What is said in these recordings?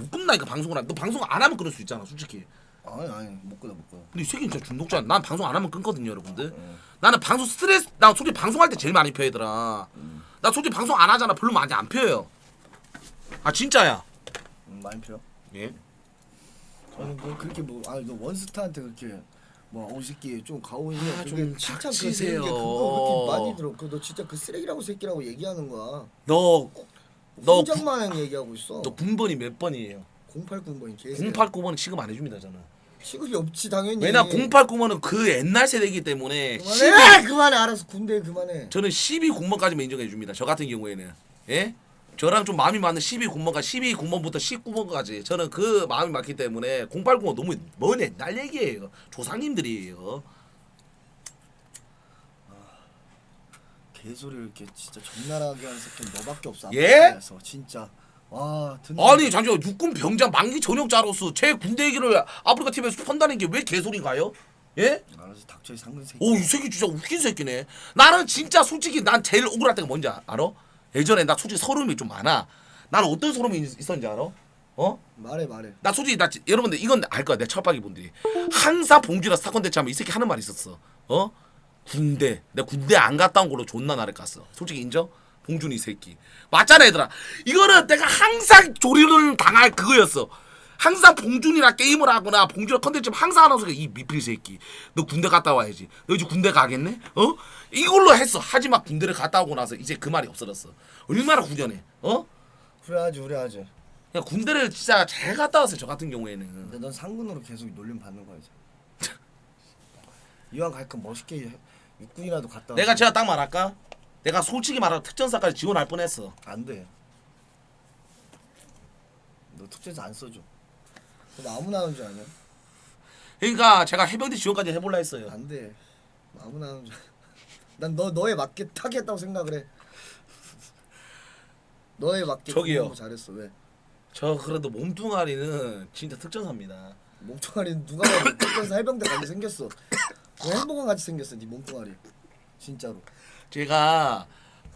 못 끊나니까 방송을 너 방송 안 하면 끊을 수 있잖아 솔직히. 아니 못 끊어. 근데 이 새끼는 진짜 중독자. 난 방송 안 하면 끊거든요 여러분들. 나는 방송 스트레스 나 솔직히 방송할 때 제일 많이 펴 얘들아. 나 솔직히 방송 안 하잖아. 별로 많이 안 펴요. 아 진짜야. 많이 펴. 예? 저는 뭐 그렇게 너 원스타한테 그렇게 뭐 새끼 좀 가오이냐 좀 닥치세요. 그거 그렇게 많이 들어. 너 진짜 그 쓰레기라고 새끼라고 얘기하는 거야. 너 혼잣마냥 얘기하고 있어. 너 군번이 몇 번이에요? 089번이 개새. 089번은 취급 안 해줍니다 저는. 취급이 없지 당연히. 왜냐 089번은 그 옛날 세대이기 때문에 그만해 알아서 군대 그만해. 저는 12군번까지만 인정해 줍니다. 저 같은 경우에는 예? 저랑 좀 마음이 맞는 12군번과 12군번부터 19번까지 저는 그 마음이 맞기 때문에 089번 너무 먼 옛날 얘기예요. 조상님들이에요. 개소리 이렇게 진짜 적나라하게 하는 새끼는 너밖에 없어. 예? 그래서 진짜 와 아니 잠시만 육군 병장 만기 전역자로서 제 군대 얘기를 아프리카 TV에서 펀다는 게 왜 개소리인가요? 예? 알아서 닥쳐 상근 새끼. 오 이 새끼 진짜 웃긴 새끼네. 나는 진짜 솔직히 난 제일 억울할 때가 뭔지 알아? 예전에 나 솔직히 서름이 좀 많아. 나는 어떤 서름이 있었는지 알아? 어? 말해. 나 솔직히 나 여러분들 이건 알 거야 내 철박이 분들이 항상 봉준이랑 사건 대체하면 이 새끼 하는 말이 있었어. 어? 군대 내가 군대 안 갔다 온 걸로 존나 나를 깠어. 솔직히 인정? 봉준이 새끼 맞잖아 얘들아. 이거는 내가 항상 조리를 당할 그거였어. 항상 봉준이랑 게임을 하거나 봉준이랑 컨텐츠 항상 하는 소리가 이 미필 새끼 너 군대 갔다 와야지. 너 이제 군대 가겠네? 어? 이걸로 했어. 하지만 군대를 갔다 오고 나서 이제 그 말이 없어졌어. 얼마나 후련해. 어? 후회하지. 그냥 군대를 진짜 잘 갔다 왔어요 저 같은 경우에는. 근데 넌 상근으로 계속 놀림 받는 거야 이제. 이왕 갈 거 멋있게 육군이라도 갔다 와. 내가 제가 딱 말할까? 내가 솔직히 말하면 특전사까지 지원할 뻔했어. 안 돼. 너 특전사 안 써줘. 너 아무나 하는 줄 아냐? 그러니까 제가 해병대 지원까지 해볼라 했어요. 안 돼. 아무나 하는 줄. 난 너에 맞게 타겠다고 생각을 해. 너에 맞게 저기요. 공부 잘했어. 왜? 저 그래도 몸뚱아리는 진짜 특전사입니다. 몸뚱아리 누가 봐도 특전사 해병대 가게 생겼어. 왜 행복한 같이 생겼어 네 몸뚱아리. 진짜로. 제가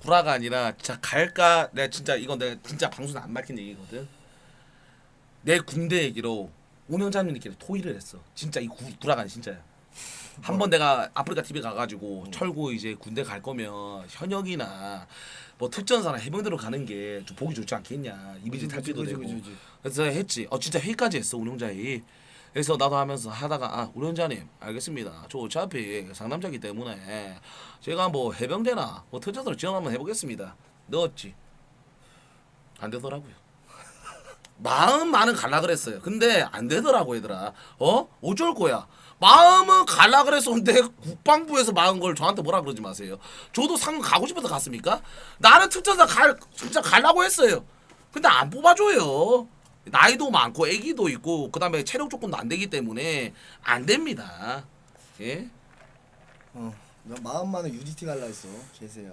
구라가 아니라 진짜 갈까? 내가 진짜 이건 내가 진짜 방송에 안 밝힌 얘기거든. 내 군대 얘기로 운영자님들끼리 토의를 했어. 진짜 이 구라가 아니 진짜야. 한번 내가 아프리카 TV 가가지고 철구 이제 군대 갈 거면 현역이나 뭐 특전사나 해병대로 가는 게 좀 보기 좋지 않겠냐. 이미지 탈피도 되고. 그래서 했지. 진짜 회의까지 했어 운영자이. 그래서 나도 하면서 하다가 운영자님 알겠습니다. 저 어차피 상남자기 때문에 제가 뭐 해병대나 뭐 특전사로 지원 한번 해보겠습니다. 넣었지. 안 되더라고요. 마음만은 갈라 그랬어요. 근데 안 되더라고 얘들아. 어쩔 거야. 마음은 갈라 그랬었는데 국방부에서 막은 걸 저한테 뭐라 그러지 마세요. 저도 상근 가고 싶어서 갔습니까? 나는 특전사 진짜 가려고 했어요. 근데 안 뽑아줘요. 나이도 많고 애기도 있고 그 다음에 체력 조건도 안 되기 때문에 안 됩니다. 예? 나 마음만은 UDT 갈라 했어. 개새야.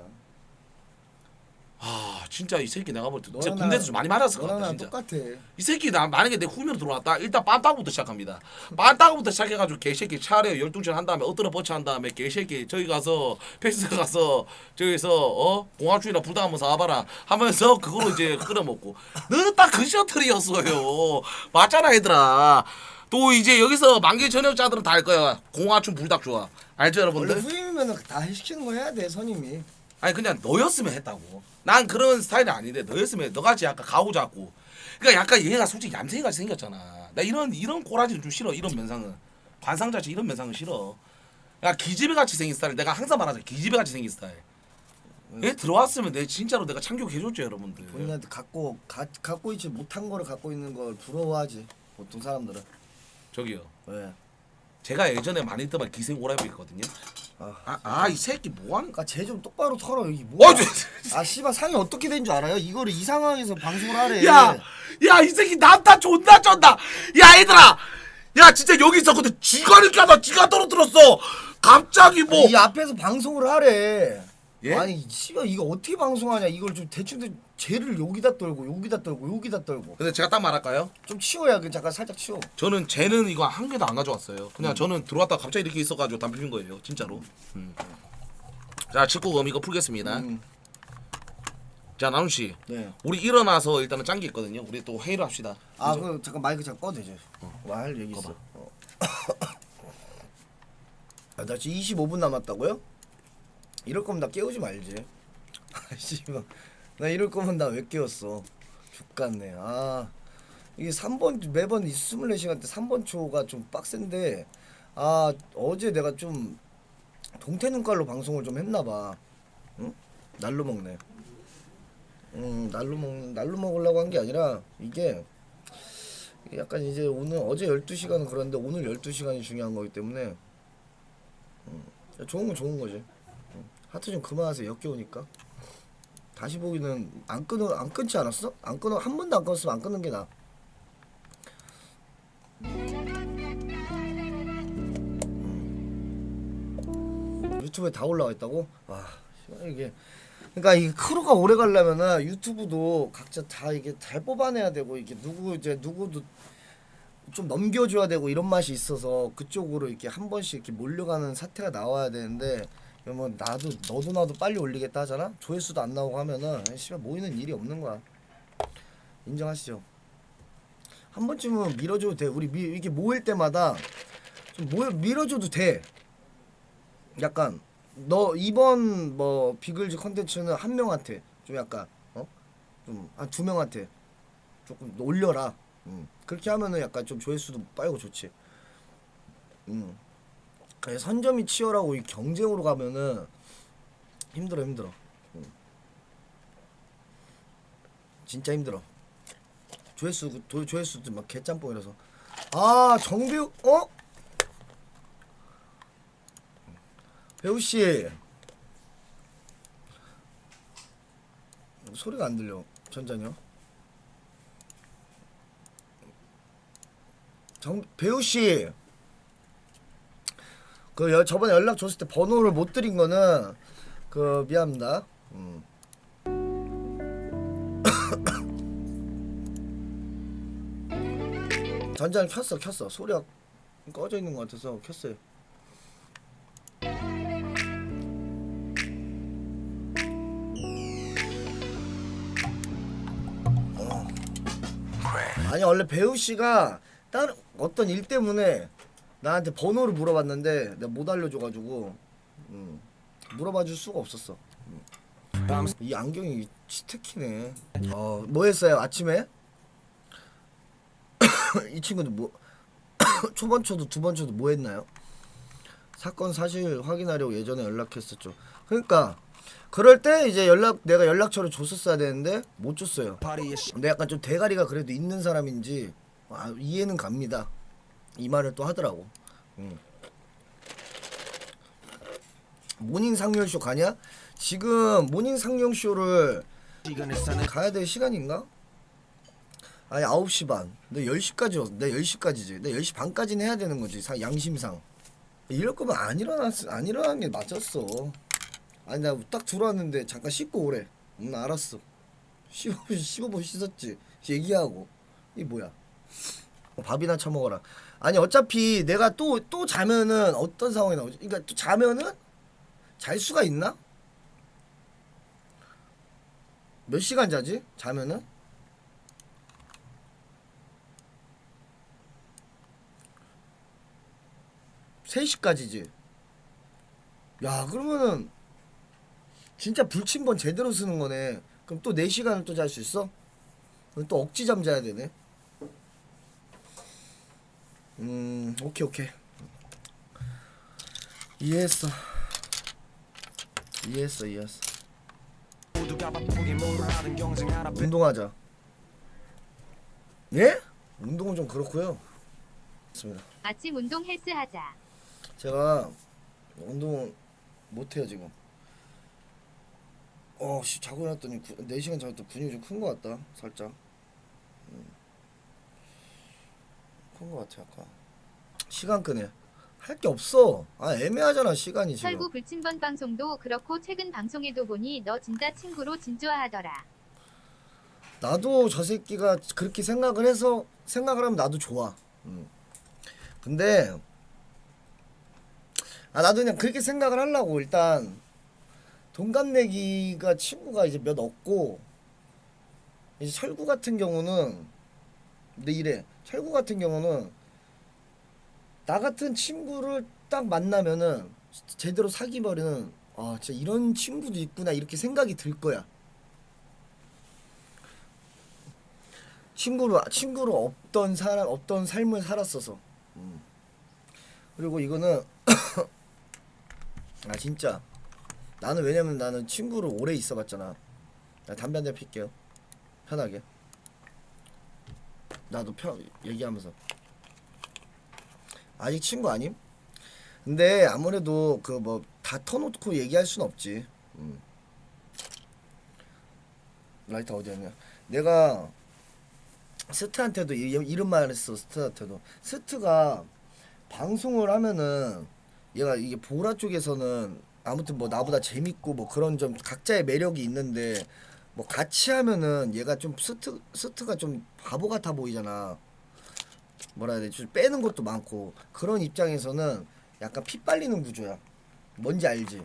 진짜 이 새끼 내가 볼 때 진짜 너랑 군대에서 나랑- 좀 많이 맞았을 것 너랑 같다 나랑 진짜. 똑같아. 이 새끼 나 만약에 내 후면으로 들어왔다 일단 빤따구부터 시작합니다. 빤따구부터 시작해가지고 개새끼 차례 12시간 한 다음에 엎드려 뻗쳐 한 다음에 개새끼 저기 가서 펜스 가서 저기서 공화주의나 불닭 한번 사와봐라 하면서 그거로 이제 끓여먹고 너는 딱 그 셔틀이었어요. 맞잖아 얘들아. 또 이제 여기서 만기 전역자들은 다 알 거야. 공화춘 불닭 좋아. 알죠 원래 여러분들? 후임이면 다 시키는 거 해야 돼 선임이. 아니 그냥 너였으면 했다고. 난 그런 스타일이 아닌데 너였으면 너같이 약간 가오 잡고. 그러니까 약간 얘가 솔직히 얌생이같이 생겼잖아. 나 이런 꼬라지는 좀 싫어. 이런 면상은 관상자치 이런 면상은 싫어. 야 기집애같이 생긴 스타일. 내가 항상 말하자. 기집애같이 생긴 스타일. 얘 들어왔으면 내 진짜로 내가 참교해줬죠 여러분들. 본인한테 갖고 있지 못한 거를 갖고 있는 걸 부러워하지 보통 사람들은. 저기요. 왜? 제가 예전에 많이 듣던 말 기생 오라이브 있거든요. 이 새끼 뭐하는? 그러니까 쟤 좀 똑바로 털어 여기 뭐야? 씨발 상이 어떻게 된 줄 알아요? 이거를 이 상황에서 방송을 하래. 야 이 새끼 남타 존나 쩐다. 야 얘들아. 야 진짜 여기 있었거든. 지가 이렇게 하다 지가 떨어뜨렸어. 갑자기 뭐. 이 앞에서 방송을 하래. 예? 아니 씨발 이거 어떻게 방송하냐? 이걸 좀 대충 쟤를 여기다 떨고 여기다 떨고 여기다 떨고. 근데 제가 딱 말할까요? 좀 치워야 그 잠깐 살짝 치워. 저는 쟤는 이거 한 개도 안 가져왔어요. 그냥 저는 들어왔다가 갑자기 이렇게 있어가지고 담배 핀 거예요. 진짜로. 자 19금 이거 풀겠습니다. 자 나훈 씨, 네. 우리 일어나서 일단은 짠 게 있거든요. 우리 또 회의를 합시다. 아, 그 잠깐 마이크 잠깐 꺼도 되죠? 말 얘기 있어. 꺼봐. 아, 나 지금 25분 남았다고요? 이럴 거면 나 깨우지 말지. 씨발. 나 이럴 거면 나 왜 깨웠어? 죽겠네. 아, 이게 3번 매번 이 24시간 때 3번 초가 좀 빡센데, 아 어제 내가 좀 동태 눈깔로 방송을 좀 했나 봐. 응? 날로 먹네. 날로 먹으려고 한 게 아니라 이게 약간 이제 오늘 어제 12시간은 그런데 오늘 12시간이 중요한 거기 때문에 좋은 건 좋은 거지. 하트 좀 그만하세요. 역겨우니까. 다시 보기는 안 끊지 않았어? 안 끊어 한 번도 안 끊었으면 안 끊는 게 나아. 유튜브에 다 올라와 있다고? 와, 이게 그러니까 이 크루가 오래 가려면은 유튜브도 각자 다 이게 잘 뽑아내야 되고 이게 누구도 좀 넘겨줘야 되고 이런 맛이 있어서 그쪽으로 이렇게 한 번씩 이렇게 몰려가는 사태가 나와야 되는데 그러면 너도 나도 빨리 올리겠다 하잖아. 조회수도 안 나오고 하면은 씨발 모이는 일이 없는 거야. 인정하시죠? 한 번쯤은 밀어줘도 돼. 이렇게 모일 때마다 좀 밀어줘도 돼. 약간 너 이번 뭐 비글즈 컨텐츠는 한 명한테 좀 약간 좀 한 두 명한테 조금 올려라. 그렇게 하면은 약간 좀 조회수도 빨고 좋지. 그래, 선점이 치열하고 이 경쟁으로 가면은 힘들어. 진짜 힘들어. 조회수도 막 개짬뽕이라서. 아, 정배우 배우 씨 소리가 안 들려. 전자녀. 배우 씨. 저번에 연락 줬을 때 번호를 못 드린 거는 미안합니다. 전자는 켰어. 소리가 꺼져 있는 것 같아서 켰어요. 아니 원래 배우 씨가 다른 어떤 일 때문에 나한테 번호를 물어봤는데 내가 못 알려줘가지고 물어봐 줄 수가 없었어. 이 안경이 치트키네. 뭐 했어요 아침에? 이 친구들 뭐 초번 초도 두 번 초도 뭐 했나요? 사건 사실 확인하려고 예전에 연락했었죠. 그러니까 그럴 때 이제 내가 연락처를 줬었어야 되는데 못 줬어요. 근데 약간 좀 대가리가 그래도 있는 사람인지 이해는 갑니다. 이 말을 또 하더라고. 모닝 상영쇼 가냐? 지금 모닝 상영쇼를 가야 될 시간인가? 아니 9시 반. 너 10시까지 내 10시까지지. 내 10시 반까지는 해야 되는 거지. 양심상. 이럴 거면 안 일어난 게 맞았어. 아니 나 딱 들어왔는데 잠깐 씻고 오래. 알았어. 15분 씻었지. 얘기하고. 이게 뭐야? 밥이나 처먹어라. 아니 어차피 내가 또 자면은 어떤 상황이 나오지? 그러니까 또 자면은 잘 수가 있나? 몇 시간 자지? 자면은? (3시까지지) 야 그러면은 진짜 불침번 제대로 쓰는 거네. 그럼 또 4시간을 또 잘 수 있어? 그럼 또 억지 잠 자야 되네. 오케이. 이해했어. 운동하자. 예? 운동은 좀 그렇고요. 맞습니다. 아침 운동 헬스하자. 제가 운동 못해요 지금. 자고 일어났더니 4시간 자고 또 근육이 좀 큰 것 같다. 살짝 큰 것 같아. 아까 시간 끄네. 할 게 없어. 애매하잖아 시간이 지금. 설구 불침번 방송도 그렇고 최근 방송에도 보니 너 진짜 친구로 진주하더라. 나도 저 새끼가 그렇게 생각을 하면 나도 좋아. 근데 나도 그냥 그렇게 생각을 하려고 일단 동갑내기가 친구가 이제 몇 없고 이제 철구 같은 경우는 근데 이래 철구 같은 경우는 나 같은 친구를 딱 만나면은 제대로 사귀버리는 아 진짜 이런 친구도 있구나 이렇게 생각이 들 거야. 친구로 없던 사람 없던 삶을 살았어서. 그리고 이거는 아 진짜 나는 왜냐면 나는 친구를 오래 있어봤잖아. 나 담배 한 대 필게요. 편하게. 나도 얘기하면서 아직 친구 아님? 근데 아무래도 그 뭐 다 터놓고 얘기할 순 없지. 라이터 어디였냐? 내가 스트한테도 이런 말 했어. 스트한테도 스트가 방송을 하면은 얘가 이게 보라 쪽에서는 아무튼 뭐 나보다 재밌고 뭐 그런 좀 각자의 매력이 있는데 뭐 같이 하면은 얘가 좀 스트가 좀 바보 같아 보이잖아. 뭐라 해야 되지? 좀 빼는 것도 많고 그런 입장에서는 약간 피 빨리는 구조야. 뭔지 알지?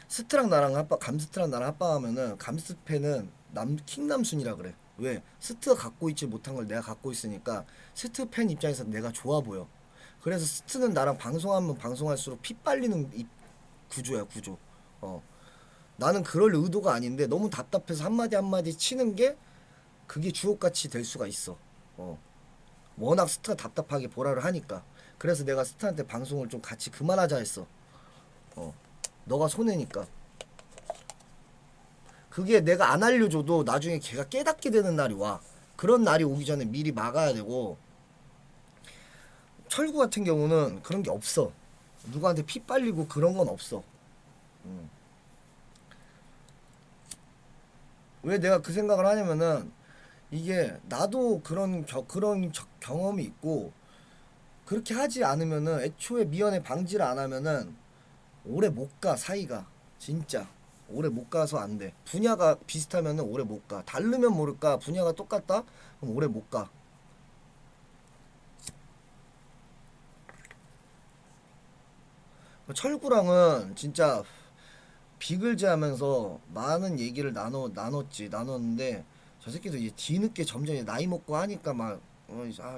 스트랑 나랑 합방 감스트랑 나랑 합방하면은 감스팬은 킹남순이라 그래. 왜? 스트가 갖고 있지 못한 걸 내가 갖고 있으니까 스트 팬 입장에서 내가 좋아 보여. 그래서 스트는 나랑 방송하면 방송할수록 피 빨리는 구조야 구조. 나는 그럴 의도가 아닌데 너무 답답해서 한마디 한마디 치는 게 그게 주옥같이 될 수가 있어. 워낙 스트가 답답하게 보라를 하니까. 그래서 내가 스트한테 방송을 좀 같이 그만하자 했어. 너가 손해니까. 그게 내가 안 알려줘도 나중에 걔가 깨닫게 되는 날이 와. 그런 날이 오기 전에 미리 막아야 되고. 철구 같은 경우는 그런 게 없어. 누구한테 피 빨리고 그런 건 없어. 왜 내가 그 생각을 하냐면은 이게 나도 그런 경험이 있고 그렇게 하지 않으면은 애초에 미연에 방지를 안 하면은 오래 못 가 사이가 진짜 오래 못 가서 안 돼. 분야가 비슷하면은 오래 못 가. 다르면 모를까 분야가 똑같다 그럼 오래 못 가. 철구랑은 진짜 비글즈하면서 많은 얘기를 나눴는데 저 새끼도 이제 뒤늦게 점점 나이 먹고 하니까 막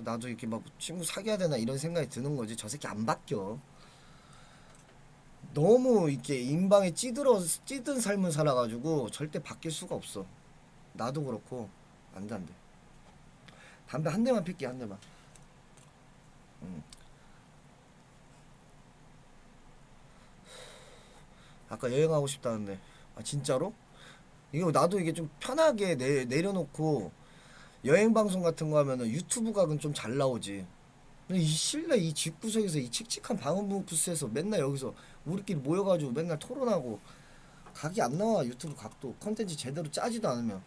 나도 이렇게 막 친구 사귀어야 되나 이런 생각이 드는 거지. 저 새끼 안 바뀌어. 너무 이렇게 인방에 찌든 삶을 살아가지고 절대 바뀔 수가 없어. 나도 그렇고 안 돼, 안 돼. 담배 한 대만 필게 한 대만. 아까 여행하고 싶다는데 아 진짜로? 이거 나도 이게 좀 편하게 내려놓고 여행 방송 같은 거 하면은 유튜브 각은 좀 잘 나오지. 근데 이 실내 이 집구석에서 이 칙칙한 방음부 부스에서 맨날 여기서 우리끼리 모여가지고 맨날 토론하고 각이 안 나와. 유튜브 각도 컨텐츠 제대로 짜지도 않으면.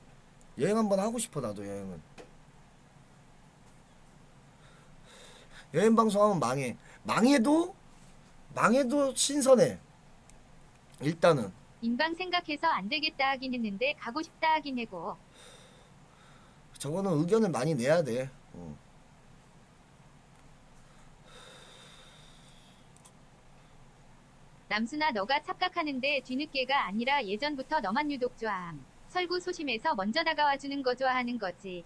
여행 한번 하고 싶어. 나도 여행은 여행 방송하면 망해도 신선해. 일단은 인방 생각해서 안 되겠다 하긴 했는데 가고 싶다 하긴 해고. 저거는 의견을 많이 내야 돼. 남순아 너가 착각하는데 뒤늦게가 아니라 예전부터 너만 유독 좋아함. 설구 소심해서 먼저 다가와 주는 거 좋아하는 거지.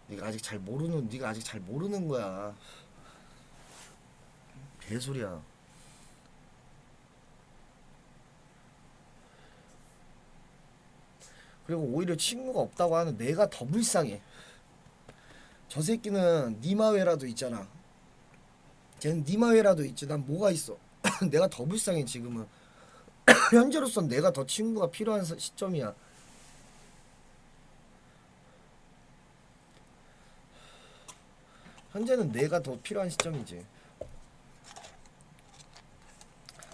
네가 아직 잘 모르는 거야. 개소리야. 그리고 오히려 친구가 없다고 하는 내가 더 불쌍해. 저 새끼는 니마웨라도 있잖아. 걔는 니마웨라도 있지. 난 뭐가 있어. 내가 더 불쌍해 지금은. 현재로선 내가 더 친구가 필요한 시점이야. 현재는 내가 더 필요한 시점이지.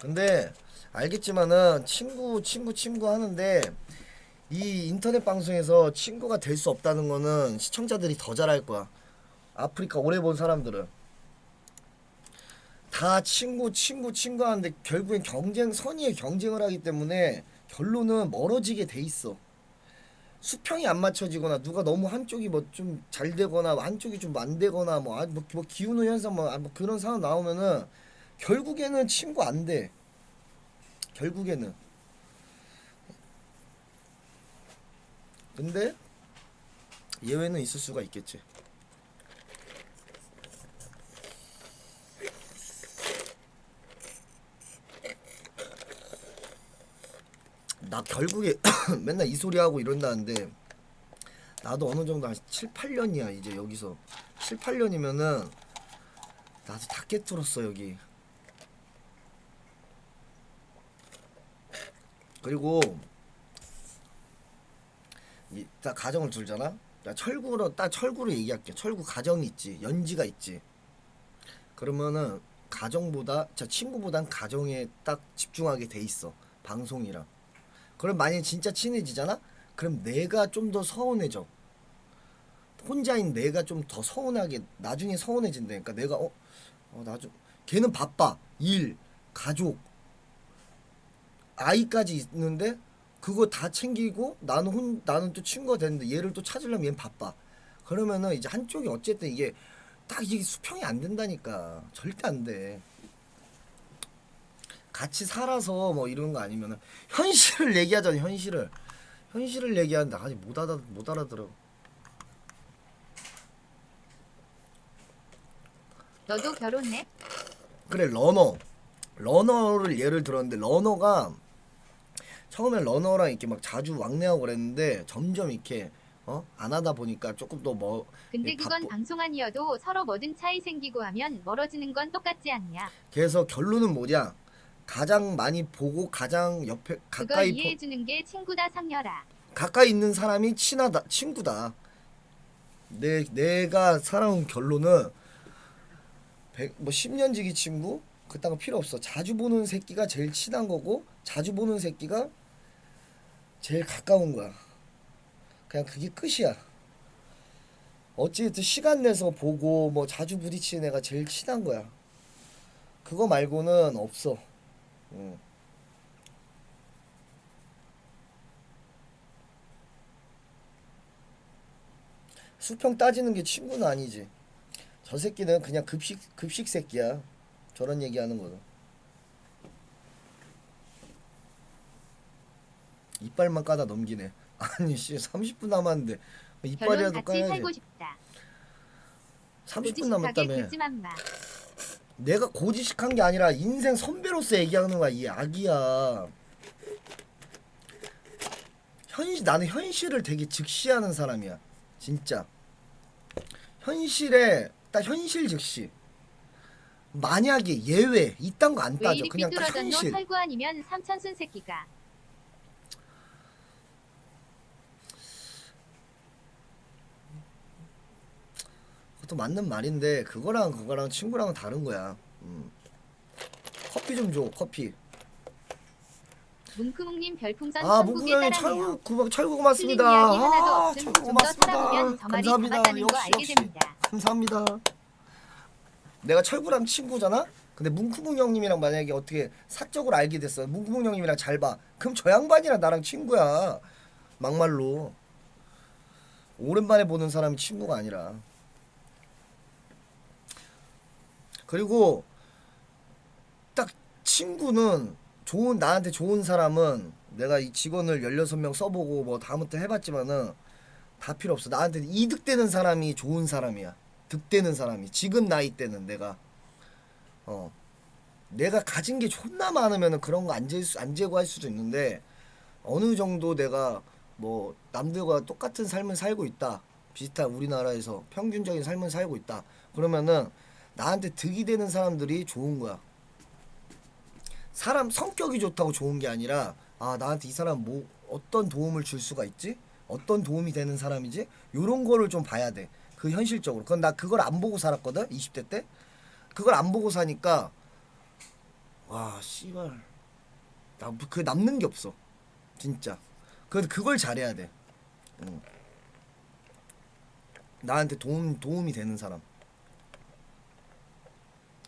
근데 알겠지만은 친구 하는데 이 인터넷 방송에서 친구가 될 수 없다는 거는 시청자들이 더 잘할 거야. 아프리카 오래 본 사람들은 다 친구 하는데 결국엔 선의의 경쟁을 하기 때문에 결론은 멀어지게 돼 있어. 수평이 안 맞춰지거나 누가 너무 한쪽이 뭐 좀 잘 되거나 한쪽이 좀 안 되거나 뭐 기운의 현상 뭐 그런 상황 나오면은 결국에는 친구 안 돼. 결국에는. 근데 예외는 있을 수가 있겠지. 나 결국에 맨날 이 소리 하고 이런다는데 나도 어느 정도 한 7, 8년이야 이제 여기서 7, 8년이면은 나도 다 깨뚫었어 여기. 그리고 딱 가정을 둘잖아. 나 철구로 얘기할게. 철구 가정이 있지, 연지가 있지. 그러면은 가정보다 친구보단 가정에 딱 집중하게 돼 있어. 방송이랑. 그럼 만약 진짜 친해지잖아? 그럼 내가 좀 더 서운해져. 혼자인 내가 좀 더 서운하게 나중에 서운해진다니까. 내가 나중 걔는 바빠. 일, 가족, 아이까지 있는데 그거 다 챙기고 나는 또 친구가 됐는데 얘를 또 찾으려면 얘는 바빠. 그러면은 이제 한쪽이 어쨌든 이게 딱 이게 수평이 안 된다니까. 절대 안 돼. 같이 살아서 뭐 이런 거 아니면은 현실을 얘기하잖아. 현실을 얘기하는데 아직 못 알아들어. 너도 결혼해? 그래, 러너를 예를 들었는데 러너가 처음엔 러너랑 이렇게 막 자주 왕래하고 그랬는데 점점 이렇게 안 하다 보니까 조금 더 뭐 근데 그건 방송 아니어도 서로 뭐든 차이 생기고 하면 멀어지는 건 똑같지 않냐? 그래서 결론은 뭐냐? 가장 많이 보고 가장 옆에 그거 가까이 이해해주는 게 친구다 상렬아. 가까이 있는 사람이 친구다. 내가 살아온 결론은 10년 지기 친구 그딴 거 필요 없어. 자주 보는 새끼가 제일 친한 거고 자주 보는 새끼가 제일 가까운 거야. 그냥 그게 끝이야. 어찌됐든 시간 내서 보고 뭐 자주 부딪히는 애가 제일 친한 거야. 그거 말고는 없어. 응. 수평 따지는 게 친구는 아니지. 저 새끼는 그냥 급식 새끼야. 저런 얘기하는 거는. 이빨만 까다 넘기네. 아니 씨 30분 남았는데 결혼 이빨이라도 같이 까야지. 살고 싶다. 30분 고지식하게 남았다며. 굴지만 마. 내가 고지식한 게 아니라 인생 선배로서 얘기하는 거야. 이 악이야. 나는 현실을 되게 직시하는 사람이야. 진짜. 현실에 딱 현실 즉시. 만약에 예외 이딴 거 안 왜 따져. 이리 그냥 딱 삐뚤어졌노? 현실. 설구 아니면 삼천순 새끼가. 그것도 맞는 말인데 그거랑 친구랑은 다른 거야. 커피 좀 줘. 커피. 뭉크뭉님 별풍선 아, 천국에 문구형님 따라네요. 철구 고맙습니다. 틀린 이야기 하나도 아, 없음. 철구 좀 더 고맙습니다. 살아보면 저 말이 감사합니다. 담았다는 거 알게 됩니다. 감사합니다. 내가 철구랑 친구잖아? 근데 문구붕 형님이랑 만약에 어떻게 사적으로 알게 됐어. 문구붕 형님이랑 잘 봐. 그럼 저 양반이랑 나랑 친구야. 막말로. 오랜만에 보는 사람이 친구가 아니라. 그리고 딱 친구는 나한테 좋은 사람은 내가 이 직원을 16명 써보고 뭐 다음부터 해봤지만은 다 필요 없어. 나한테 이득되는 사람이 좋은 사람이야. 득되는 사람이. 지금 나이 때는 내가 내가 가진 게 존나 많으면은 그런 거 안 제고할 수도 있는데 어느 정도 내가 뭐 남들과 똑같은 삶을 살고 있다. 비슷한 우리나라에서 평균적인 삶을 살고 있다. 그러면은 나한테 득이 되는 사람들이 좋은 거야. 사람 성격이 좋다고 좋은 게 아니라 나한테 이 사람 뭐 어떤 도움을 줄 수가 있지? 어떤 도움이 되는 사람이지? 요런 거를 좀 봐야 돼. 그 현실적으로. 그건 나 그걸 안 보고 살았거든. 20대 때. 그걸 안 보고 사니까 와 씨발 나 그 남는 게 없어. 진짜. 그걸 잘해야 돼. 나한테 도움이 되는 사람.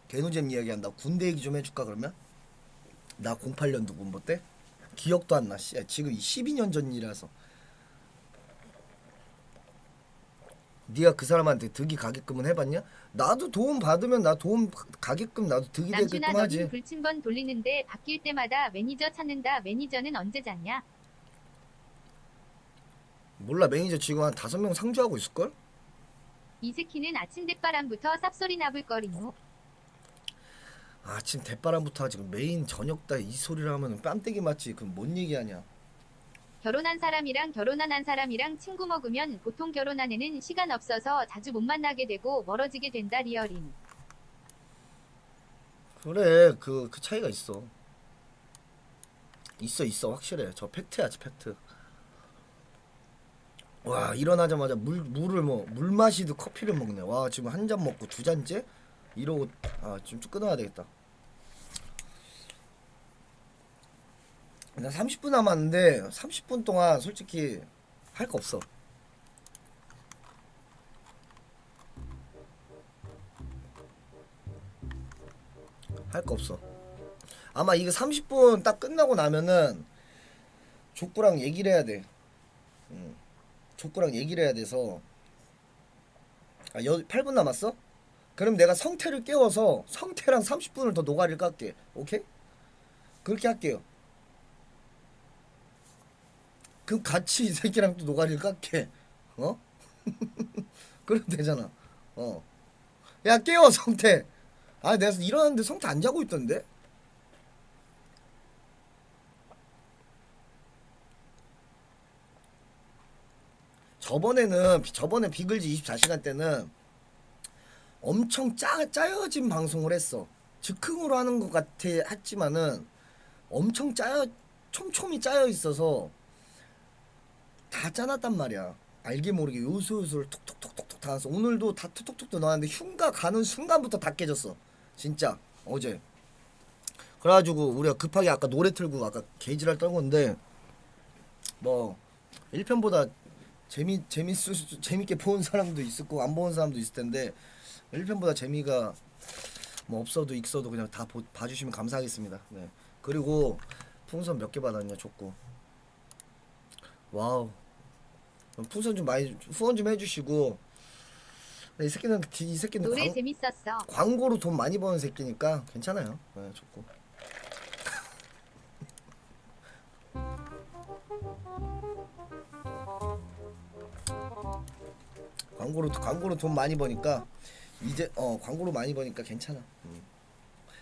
개노잼 이야기한다. 군대 얘기 좀 해줄까 그러면? 나 08년 누군 뭐 때? 기억도 안 나. 지금 12년 전 일이라서. 네가 그 사람한테 득이 가게끔은 해봤냐? 나도 도움 받으면 나 도움 가게끔 나도 득이 남준아 되게끔 너는 하지. 불침번 돌리는데 바뀔 때마다 매니저 찾는다. 매니저는 언제 잤냐? 몰라 매니저 지금 한 5명 상주하고 있을걸? 이 새끼는 아침 대바람부터 쌉소리 나불거리노. 아침 대바람부터 지금 메인 저녁 다 이 소리를 하면 뺨때기 맞지. 그럼 뭔 얘기하냐? 결혼한 사람이랑 결혼 안 한 사람이랑 친구 먹으면 보통 결혼한 애는 시간 없어서 자주 못 만나게 되고 멀어지게 된다. 리얼임. 그래 그 차이가 있어. 있어 확실해. 저 팩트야 팩트. 와 일어나자마자 물을 물 마시듯 커피를 먹네. 와 지금 한 잔 먹고 2잔째? 이러고 지금 쭉 끊어야 되겠다. 나 30분 남았는데 30분 동안 솔직히 할 거 없어. 할 거 없어. 아마 이거 30분 딱 끝나고 나면은 족구랑 얘기를 해야 돼. 족구랑 얘기를 해야 돼서 8분 남았어? 그럼 내가 성태를 깨워서 성태랑 30분을 더 노가리를 깎게. 오케이? 그렇게 할게요. 그럼 같이 이 새끼랑 또 노가리를 깎게. 어? 그러면 되잖아. 야 깨워 성태. 내가 일어났는데 성태 안 자고 있던데? 저번에 비글즈 24시간 때는 엄청 짜여진 방송을 했어. 즉흥으로 하는 것 같아 했지만은 엄청 촘촘히 짜여 있어서 다 짜놨단 말이야. 알게 모르게 요소요소를 톡톡톡톡톡 다 넣었어. 오늘도 다 톡톡톡톡 넣었는데 흉가 가는 순간부터 다 깨졌어. 진짜 어제. 그래가지고 우리가 급하게 아까 노래 틀고 아까 개지랄 떨궜는데 뭐 1편보다 재밌게 보는 사람도 있을 거고 안 보는 사람도 있을 텐데 1편보다 재미가 뭐 없어도 있어도 그냥 다 봐주시면 감사하겠습니다. 네. 그리고 풍선 몇 개 받았냐 줬고. 와우. 풍선 좀 많이 후원 좀 해주시고. 이 새끼는 노래 재밌었어. 광고로 돈 많이 버는 새끼니까 괜찮아요. 네, 좋고. 광고로 돈 많이 버니까 이제 광고로 많이 버니까 괜찮아.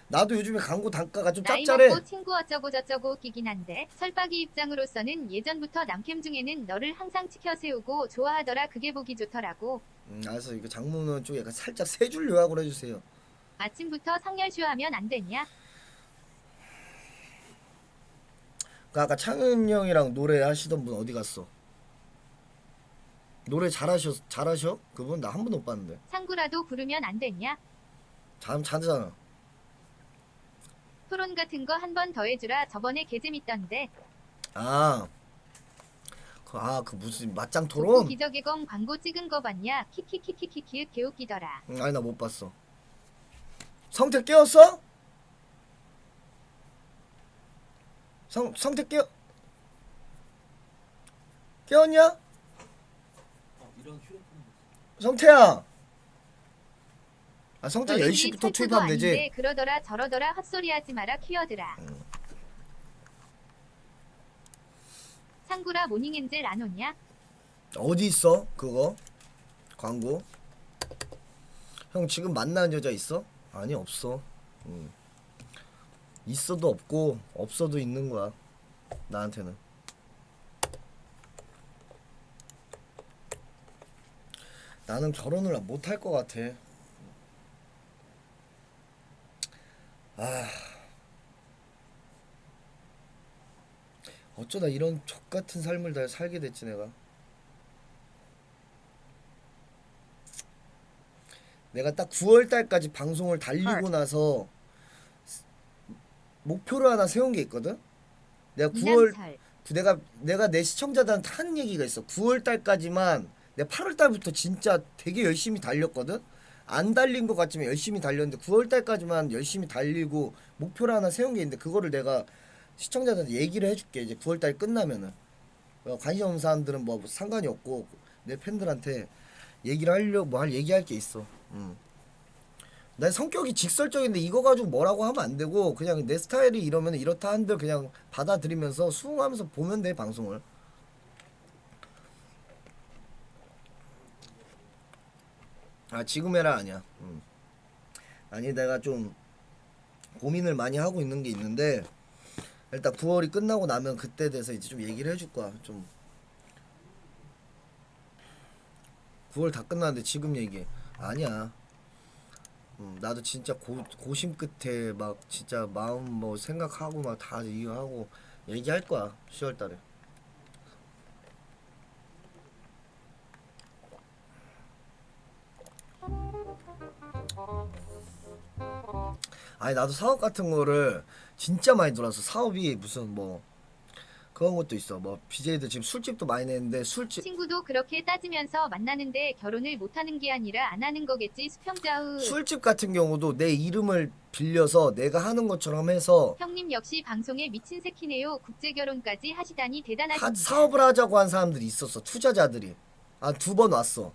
나도 요즘에 광고 단가가 좀 나이 짭짤해. 먹고 친구 어쩌고 저쩌고 웃기긴 한데 설박이 입장으로서는 예전부터 남캠 중에는 너를 항상 치켜 세우고 좋아하더라. 그게 보기 좋더라고. 알았어. 이거 장문은 좀 약간 살짝 세 줄 요약을 해주세요. 아침부터 상렬쇼하면 안 되냐? 그 아까 창은 형이랑 노래 하시던 분 어디 갔어? 노래 잘하셔? 그분 나 한 번도 못 봤는데. 상구라도 부르면 안 되냐? 잘하잖아. 토론 같은 거 한 번 더 해주라. 저번에 개 재밌던데. 그 무슨 맞짱 족구 토론? 기저개공 광고 찍은 거 봤냐? 키키키키키키 개웃기더라. 아니 나 못 봤어. 성태 깨웠어? 성태 깨웠냐? 성태야. 성태 너희들이 10시부터 살포도 투입하면 되지. 아닌데 그러더라 저러더라 헛소리하지 마라. 퀴어드라. 상구라 모닝엔젤 안 오냐? 어디 있어? 그거 광고. 형 지금 만나는 여자 있어? 아니 없어. 있어도 없고 없어도 있는 거야. 나한테는. 나는 결혼을 못 할 것 같아. 어쩌다 이런 족같은 삶을 다 살게 됐지 내가. 내가 딱 9월 달까지 방송을 달리고 나서 목표를 하나 세운 게 있거든. 내가 9월 이남설. 내가 내 시청자들한테 하는 얘기가 있어. 9월 달까지만 내가 8월 달부터 진짜 되게 열심히 달렸거든. 안 달린 것 같지만 열심히 달렸는데 9월 달까지만 열심히 달리고 목표를 하나 세운 게 있는데 그거를 내가 시청자들한테 얘기를 해줄게. 이제 9월 달 끝나면은 관심 없는 사람들은 뭐 상관이 없고 내 팬들한테 얘기를 하려고 얘기할 게 있어. 내 성격이 직설적인데 이거 가지고 뭐라고 하면 안 되고 그냥 내 스타일이 이러면 이렇다 한들 그냥 받아들이면서 수긍하면서 보면 돼 방송을. 아 지금 해라 아니야. 아니 내가 좀 고민을 많이 하고 있는 게 있는데 일단 9월이 끝나고 나면 그때 돼서 이제 좀 얘기를 해줄 거야. 좀 9월 다 끝났는데 지금 얘기해. 아니야. 나도 진짜 고심 끝에 막 진짜 마음 뭐 생각하고 막 다 이거 하고 얘기할 거야 10월 달에. 아니 나도 사업 같은 거를 진짜 많이 돌아서 사업이 무슨 뭐 그런 것도 있어. 뭐 BJ들 지금 술집도 많이 내는데 술집 친구도 그렇게 따지면서 만나는데 결혼을 못하는 게 아니라 안 하는 거겠지. 수평자우. 술집 같은 경우도 내 이름을 빌려서 내가 하는 것처럼 해서 형님 역시 방송에 미친 새끼네요. 국제결혼까지 하시다니 대단하십니다. 사업을 하자고 한 사람들이 있었어. 투자자들이. 아, 2번 왔어.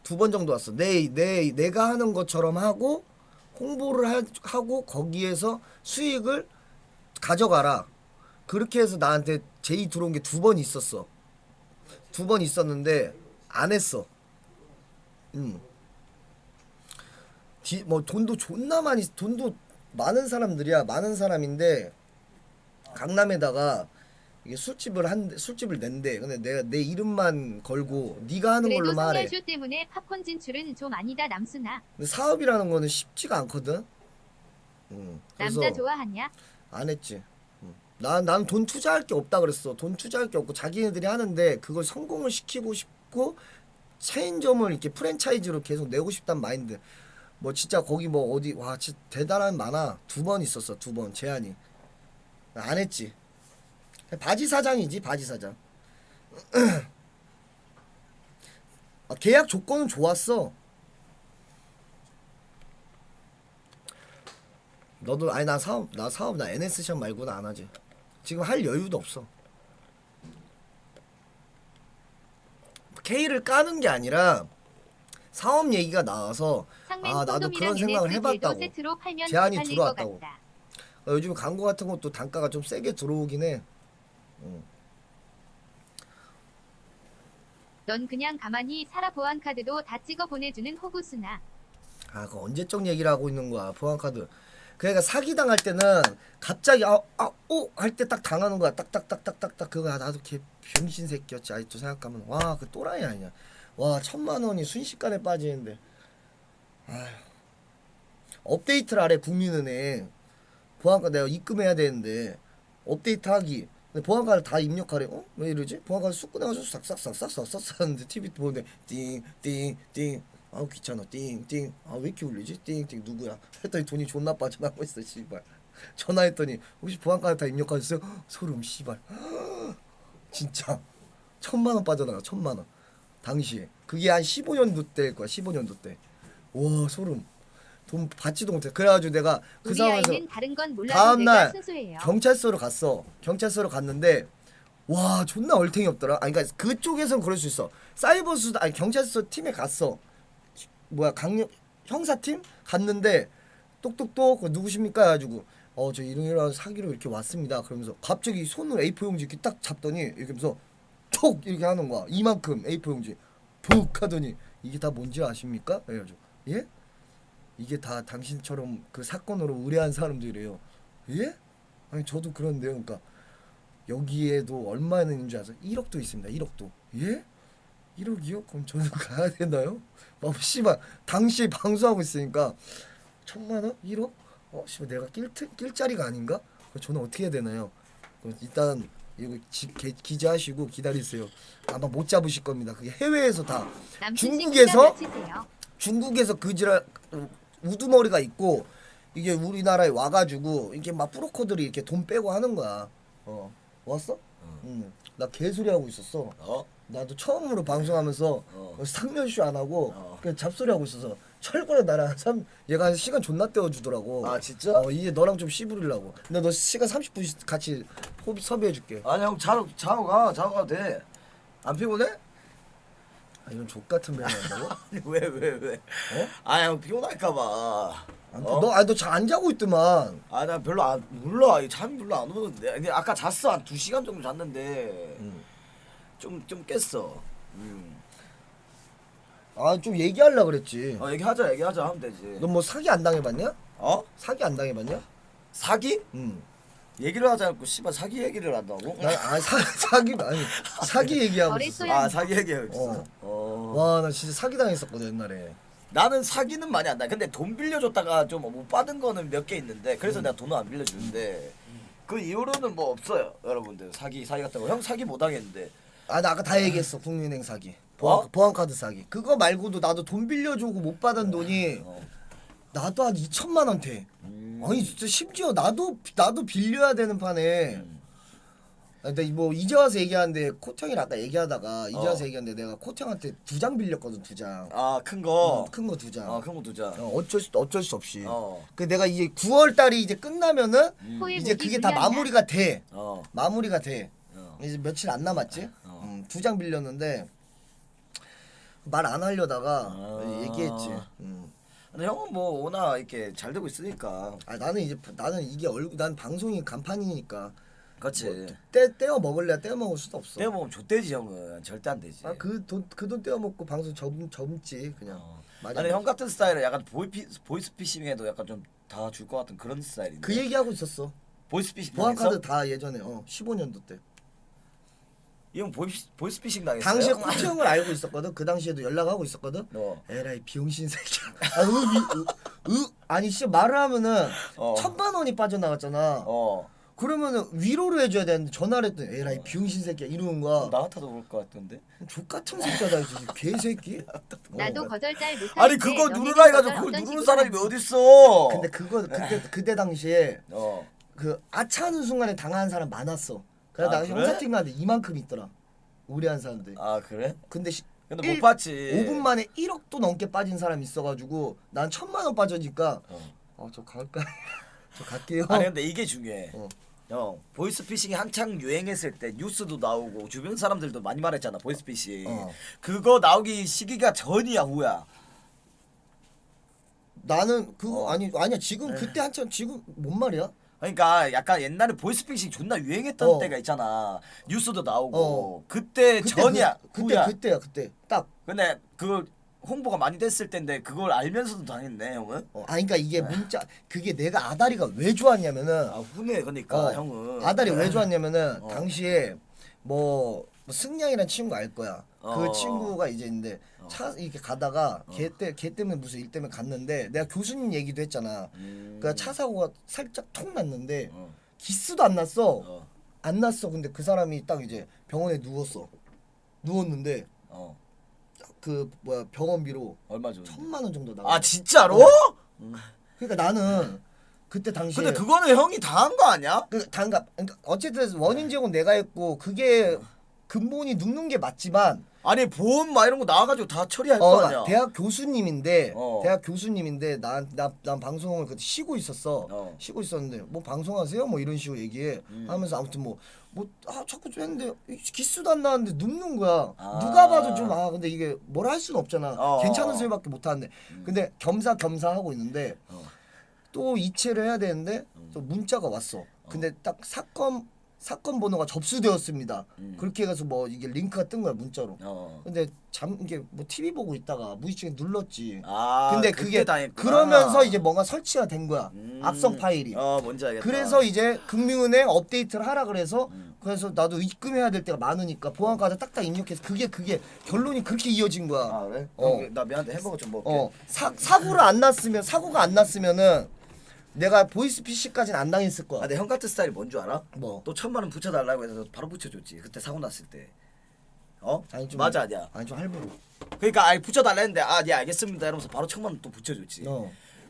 2번 정도 왔어. 내가 하는 것처럼 하고 홍보를 하고 거기에서 수익을 가져가라. 그렇게 해서 나한테 제의 들어온 게 2번 있었어. 2번 있었는데 안 했어. 뭐 돈도 존나 많이 돈도 많은 사람들이야. 많은 사람인데 강남에다가 이게 술집을 낸대. 근데 내가 내 이름만 걸고 네가 하는 그래도 걸로만 하래. 성렬쇼 때문에 팝콘 진출은 좀 아니다 남순아. 근데 사업이라는 거는 쉽지가 않거든. 그래서 남자 좋아하냐? 안 했지. 난 돈 투자할 게 없다 그랬어. 돈 투자할 게 없고 자기네들이 하는데 그걸 성공을 시키고 싶고 체인점을 이렇게 프랜차이즈로 계속 내고 싶단 마인드. 뭐 진짜 거기 뭐 어디 와 진짜 대단한 많아. 2번 있었어. 2번 제한이. 안 했지. 바지 사장이지 바지 사장. 아, 계약 조건은 좋았어. 너도 아니 나 사업 나 NS샵 말고는 안 하지. 지금 할 여유도 없어. K를 까는 게 아니라 사업 얘기가 나와서 상맨 아 나도 콘돔이랑 그런 생각을 NS 해봤다고. 도 세트로 팔면 제한이 잘 팔릴 들어왔다고. 것 같다. 요즘 광고 같은 것도 단가가 좀 세게 들어오긴 해. 넌 그냥 가만히 살아. 보안카드도 다 찍어 보내주는 호구수나. 아, 그 언제적 얘기를 하고 있는 거야, 보안카드. 그러니까 사기 당할 때는 갑자기 할 때 딱 당하는 거야. 딱딱딱딱딱딱 그거 나도 걔 병신 새끼였지. 아직도 생각하면 와, 그 또라이 아니야. 와, 1,000만 원이 순식간에 빠지는데. 아휴. 업데이트를 하래 국민은행. 보안카드 내가 입금해야 되는데 업데이트 하기. 근데 보안카드 다 입력하래. 왜 이러지? 보안카드 쑥 꺼내가지고 싹싹싹싹싹싹 하는데 TV 보는데 띵띵띵. 아우 귀찮아. 띵띵. 아 왜 이렇게 울리지? 띵띵 누구야? 했더니 돈이 존나 빠져나고 있어. 씨발. 전화했더니 혹시 보안카드 다 입력하셨어요? 소름 씨발. 진짜 1,000만 원 빠져나가. 1,000만 원. 당시에 그게 한 15년도 때일 거야. 15년도 때. 와 소름. 돈 받지도 못해. 그래가지고 내가 그 우리 상황에서 아이는 다른 건 몰라도 다음 내가 날 순수해요. 경찰서로 갔어. 경찰서로 갔는데 와 존나 얼탱이 없더라. 아니 그러니까 그쪽에선 그럴 수 있어. 사이버 수사 아니 경찰서 팀에 갔어. 뭐야 강력 형사팀 갔는데 똑똑똑 누구십니까 해가지고 저 이런 사기로 이렇게 왔습니다. 그러면서 갑자기 손으로 A4 용지 이렇게 딱 잡더니 이렇게 하면서 톡 이렇게 하는 거야. 이만큼 A4 용지 푹 하더니 이게 다 뭔지 아십니까? 그래가지고 예? 이게 다 당신처럼 그 사건으로 의뢰한 사람들이래요. 예? 아니 저도 그런데요. 그러니까 여기에도 얼마나 있는 줄 아세요? 1억도 있습니다. 1억도. 예? 1억이요? 그럼 저는 가야 되나요? 씨발 당시에 방송하고 있으니까 1,000만 원? 1억? 씨발 내가 낄 자리가 아닌가? 그럼 저는 어떻게 해야 되나요? 그럼 일단 이거 기자하시고 기다리세요. 아마 못 잡으실 겁니다. 그게 해외에서 다 남순 씨 중국에서 기가 막히세요. 중국에서 그지라 우두머리가 있고 이게 우리나라에 와가지고 이게 막 브로커들이 이렇게 돈 빼고 하는 거야. 왔어? 응. 나 개소리 하고 있었어. 나도 처음으로 방송하면서 상면쇼 안 하고 그냥 잡소리 하고 있어서 철구랑 나랑 얘가 시간 존나 떼어주더라고. 아 진짜? 이제 너랑 좀 씨부리려고. 근데 너 시간 30분 같이 섭외해줄게. 아니 형 자러 가도 돼. 안 피곤해? 아, 이런 족 같은 배를 한다고? 왜? 어? 아, 형 피곤할까봐. 너 잘 안 자고 있더만. 아, 나 별로 안 몰라. 잠이 별로 안 오는데. 근데 아까 잤어. 한 2시간 정도 잤는데 좀 깼어. 아, 좀 얘기하려 그랬지. 얘기하자 하면 되지. 너 뭐 사기 안 당해봤냐? 어? 사기 안 당해봤냐? 사기? 응. 얘기를 하지 않고 씨발 사기 얘기를 한다고? 사기 아니 사기 얘기하고 거래 있었어. 소용- 아, 사기 얘기하고 있어. 와, 나 진짜 사기 당했었거든 옛날에. 나는 사기는 많이 안 나. 근데 돈 빌려줬다가 좀 못 받은 거는 몇 개 있는데 그래서 내가 돈을 안 빌려주는데 그 이후로는 뭐 없어요, 여러분들. 사기 같은 거. 형 사기 못 당했는데. 아, 나 아까 다 얘기했어. 국민은행 사기. 어? 보안카드 사기. 그거 말고도 나도 돈 빌려주고 못 받은 돈이 나도 한 2천만 원 돼. 아니 진짜 심지어 나도 빌려야 되는 판에. 근데 뭐 이제 와서 얘기하는데 코형이랑 아까 얘기하다가 이제 와서 얘기하는데 내가 코형한테 2장 빌렸거든. 2장. 아, 큰 거. 큰 거 2장. 큰 거 2장. 어쩔 수 없이. 어. 그 내가 이제 9월 달이 이제 끝나면은 코일 이제 목이 그게 다 불량이야. 마무리가 돼. 마무리가 돼. 어. 이제 며칠 안 남았지. 2장 빌렸는데 말 안 하려다가 얘기했지. 근데 형은 뭐 워낙 이렇게 잘 되고 있으니까. 아, 나는 이게 난 방송이 간판이니까 그렇지. 떼어 먹을래야 떼어 먹을 수도 없어. 떼어 먹으면 좆되지 형은. 절대 안 되지. 아, 그 돈 떼어 먹고 방송 접지 그냥. 말이 아니 안 형 같은 스타일은 약간 보이스피싱에도 약간 좀 다 줄 것 같은 그런 스타일인데. 그 얘기하고 있었어. 보이스피싱 보안카드 다 예전에 15년도 때. 이형 보이스피싱 당했어요? 당시에 코치형을 알고 있었거든. 그 당시에도 연락하고 있었거든. 에라이 비용신 새끼야. 아니 씨 말을 하면은 1,000만 원이 빠져나갔잖아. 그러면은 위로를 해줘야 되는데 전화를 했더니 에라이 비용신 새끼야 이러는 거야. 나 같아도 그럴 것 같던데. 족같은 새끼야 나 개새끼. 나도 거절잘 못하는데 아니 그거 너네는 누르라 해가지고 거절 그걸 어떤 누르는 식으로 사람이 하는지. 어딨어. 근데 그때 당시에 어. 그 아차하는 순간에 당하는 사람 많았어. 그래서 아, 나 그래? 형사팀 가는데 이만큼 있더라. 우리한 사람들. 아 그래? 근데 근데 못 봤지. 5분 만에 1억도 넘게 빠진 사람이 있어가지고 난 1,000만 원 빠져니까 저 갈까? 저 갈게요. 아니 근데 이게 중요해. 어. 형 보이스피싱이 한창 유행했을 때 뉴스도 나오고 주변 사람들도 많이 말했잖아 보이스피싱. 그거 나오기 시기가 전이야 후야. 나는 그거 아니야 지금 그때 한참 지금 뭔 말이야? 그러니까 약간 옛날에 보이스피싱 존나 유행했던 때가 있잖아. 뉴스도 나오고 그때 전이야 후야. 그때야 그때 딱. 근데 그걸 홍보가 많이 됐을 텐데 그걸 알면서도 당했네 형은. 그러니까 이게 문자 그게 내가 아다리가 왜 좋았냐면은 후네 그러니까 형은. 아다리 왜 좋았냐면은 당시에 뭐 승량이라는 친구 알 거야. 그 친구가 이제 있는데 차 이렇게 가다가 걔 때문에 무슨 일 때문에 갔는데 내가 교수님 얘기도 했잖아. 그러니까 차 사고가 살짝 통 났는데 기스도 안 났어. 안 났어. 근데 그 사람이 딱 이제 병원에 누웠는데 그 뭐야 병원비로 얼마 줘? 1,000만 원 정도 나와. 아 진짜로? 그러니까 나는 그때 당시에 근데 그거는 형이 당한 거 아니야? 그러니까 어쨌든 원인 제공 내가 했고 그게 근본이 눕는 게 맞지만 아니 보험 막 이런 거 나와가지고 다 처리할 거 아니야? 대학 교수님인데 난 방송을 그때 쉬고 있었어. 쉬고 있었는데 뭐 방송하세요? 뭐 이런 식으로 얘기해 하면서 아무튼 자꾸 좀 했는데 기스도 안 나는데 눕는 거야. 누가 봐도 좀 근데 이게 뭐라 할 수는 없잖아. 괜찮은 소리밖에 못 하는데 근데 겸사겸사 하고 있는데 또 이체를 해야 되는데 또 문자가 왔어. 근데 딱 사건 번호가 접수되었습니다. 그렇게 해서 뭐 이게 링크가 뜬 거야 문자로. 근데 이게 뭐 TV 보고 있다가 무의식에 눌렀지. 근데 그게 그러면서 이제 뭔가 설치가 된 거야. 악성 파일이. 뭔지 알겠다. 그래서 이제 금융은행 업데이트를 하라 그래서 나도 입금해야 될 때가 많으니까 보안카드 딱딱 입력해서 그게 결론이 그렇게 이어진 거야. 아 그래? 나 미안한데 햄버거 좀 먹을게. 사고가 안 났으면은 내가 보이스피싱까지는 안 당했을 거야. 내 형 같은 스타일이 뭔 줄 알아? 뭐? 또 1,000만 원 붙여달라고 해서 바로 붙여줬지. 그때 사고 났을 때. 아니, 좀, 맞아 아니야? 아니 좀 할부로. 그러니까 붙여달라 했는데 예 알겠습니다 이러면서 바로 1,000만 원 또 붙여줬지.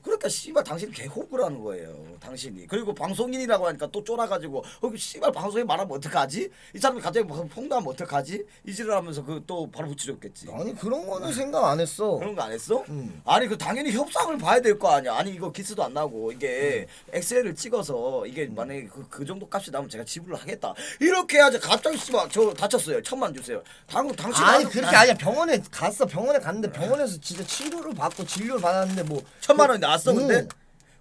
그러니까 씨발 당신 개호구라는 거예요. 당신이. 그리고 방송인이라고 하니까 또 쫄아가지고 씨발 방송에 말하면 어떡하지? 이 사람이 갑자기 폭로하면 어떡하지? 이지랄하면서 그 또 바로 붙여줬겠지. 아니 그런 거는 생각 안 했어. 그런 거 안 했어? 응. 아니 그 당연히 협상을 봐야 될 거 아니야. 아니 이거 기스도 안 나고 이게 엑셀을 찍어서 이게 만약에 그 정도 값이 나오면 제가 지불을 하겠다. 이렇게 해야지. 갑자기 씨발 저 다쳤어요. 1,000만 주세요. 당신 아니 그렇게 아니야. 병원에 갔어. 병원에 갔는데 병원에서 진짜 치료를 받고 진료를 받았는데 뭐 1,000만 원이 나왔어 근데? 응.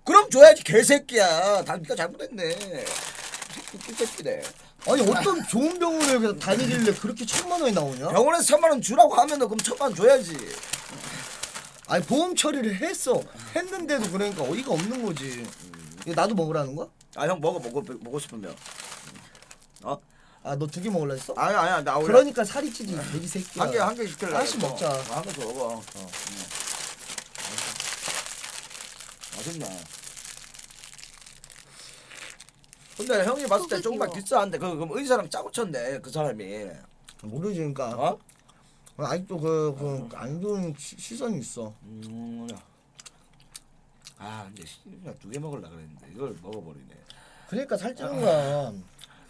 그럼 줘야지 개새끼야. 당니가 잘못했네. 새끼네. 아니 어떤 좋은 병원에 그냥 다니길래 그렇게 1,000만 원이 나오냐? 병원에서 1,000만 원 주라고 하면은 그럼 1,000만 원 줘야지. 아니 보험 처리를 했어. 했는데도 그러니까 어이가 없는 거지. 이거 나도 먹으라는 거야? 아 형 먹고 싶으면. 어? 아 너 2개 먹으려 했어? 아니야 나 원래 그러니까 살이 찌지 돼지 새끼야. 한 개 시킬래. 하나씩 먹자. 한 개씩 먹어. 맛있네. 근데 형이 봤을 때 조금만 소고기요. 비싼데 그럼 의사랑 짜고 쳤네 그 사람이. 모르지 그러니까. 어? 아직도 안 좋은 시선이 있어. 아 근데 씨발 2개 먹으려 그랬는데 이걸 먹어버리네. 그러니까 살찌는 거야.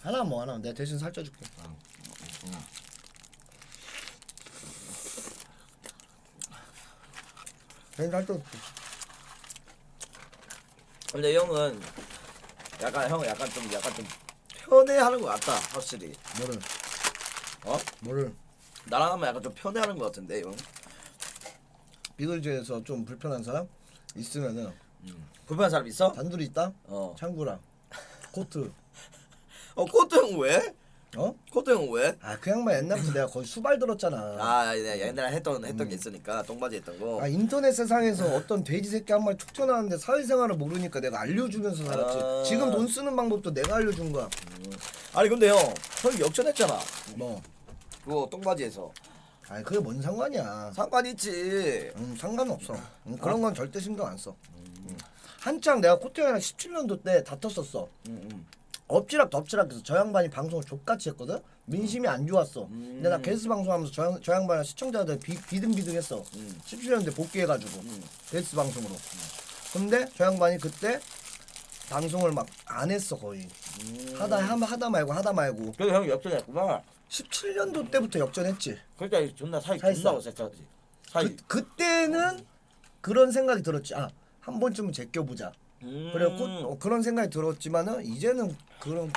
하나 뭐 하나 내가 대신 살쪄줄게. 대신 살쪄줄게. 근데 형은 약간 좀 편해하는 것 같다 확실히. 뭐를? 어? 뭐를? 나랑 하면 약간 좀 편해하는 것 같은데 형. 비글즈에서 좀 불편한 사람 있으면은 불편한 사람 있어? 단둘이 있다. 어. 창구랑 코트. 코트 형 왜? 어? 코트 형 왜? 아 그 양반 옛날부터 내가 거의 수발 들었잖아. 아 옛날에 했던 게 있으니까 똥바지 했던 거. 아 인터넷 세상에서 어떤 돼지 새끼 한 마리 툭 튀어나왔는데 사회생활을 모르니까 내가 알려주면서 살았지. 아. 지금 돈 쓰는 방법도 내가 알려준 거야. 아니 근데 형이 역전했잖아. 뭐? 그거 똥바지에서. 아니 그게 뭔 상관이야. 상관 있지. 상관은 없어. 그런 건 절대 신경 안 써. 한창 내가 코트형이랑 17년도 때 다퉜었어. 엎치락 덮치락 해서 저 양반이 방송을 족같이 했거든? 민심이 안 좋았어. 근데 나 게스트 방송하면서 저 양반이랑 시청자들 비등비등했어. 17년대 복귀해가지고 게스트 방송으로. 근데 저 양반이 그때 방송을 막 안 했어 거의. 하다 말고. 그래서 형이 역전했구나. 17년도 때부터 역전했지. 그러니까 존나 사이 사이사. 존나 어색하지. 사이. 그때는 그런 생각이 들었지. 아, 한 번쯤은 제껴보자. 그리고 그런 생각이 들었지만은 이제는 그런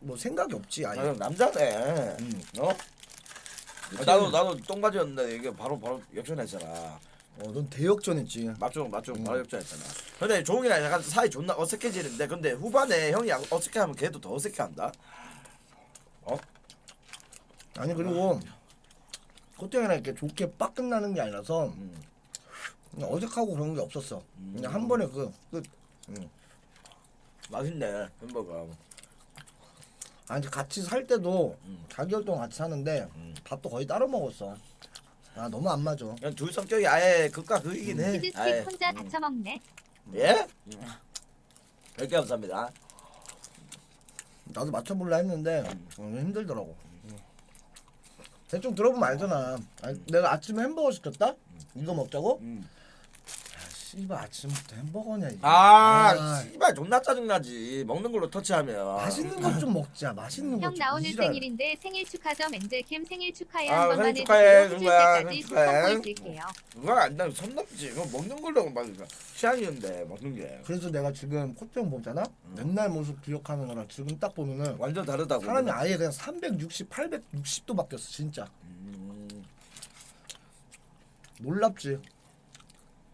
뭐 생각이 없지 아예. 형 남자네. 어? 나도 똥바지였는데 이게 바로 역전했잖아. 넌 대역전했지. 맞죠 바로 역전했잖아. 근데 종이랑 약간 사이 존나 어색해지는데 근데 후반에 형이 어색해하면 걔도 더 어색해한다. 어? 아니 그리고 코팅이랑 이렇게 좋게 빡 끝나는 게 아니라서 그냥 어색하고 그런 게 없었어. 그냥 한 번에 끝. 맛있네 햄버거. 아니 같이 살 때도 4개월 동안 같이 사는데 밥도 거의 따로 먹었어. 아 너무 안 맞아. 그냥 둘 성격이 아예 극과 극이긴 해. 치즈 아예. 스틱 혼자 다 처먹네. 예? 100개 감사합니다. 나도 맞춰볼라 했는데 힘들더라고. 대충 들어보면 알잖아. 내가 아침에 햄버거 시켰다? 이거 먹자고? 씨발 아침부터 햄버거냐 이게. 씨발 존나 짜증나지. 먹는 걸로 터치하면. 맛있는 것 좀 먹자. 맛있는 거 형 좀. 나 오늘 이지랄. 생일인데 생일 축하점 엔젤캠 생일 축하해 아, 한 번만 생일 축하해, 해주세요. 누구야, 해줄 때까지 생일 축하해. 톡 보여줄게요. 그건 안나 선 넘지. 그거 먹는 걸로 막 취향이었는데 먹는 게 그래서 내가 지금 코트형 보잖아? 옛날 모습 기억하는 거랑 지금 딱 보면은 완전 다르다고. 사람이 아예 그냥 360, 860도 바뀌었어 진짜. 놀랍지.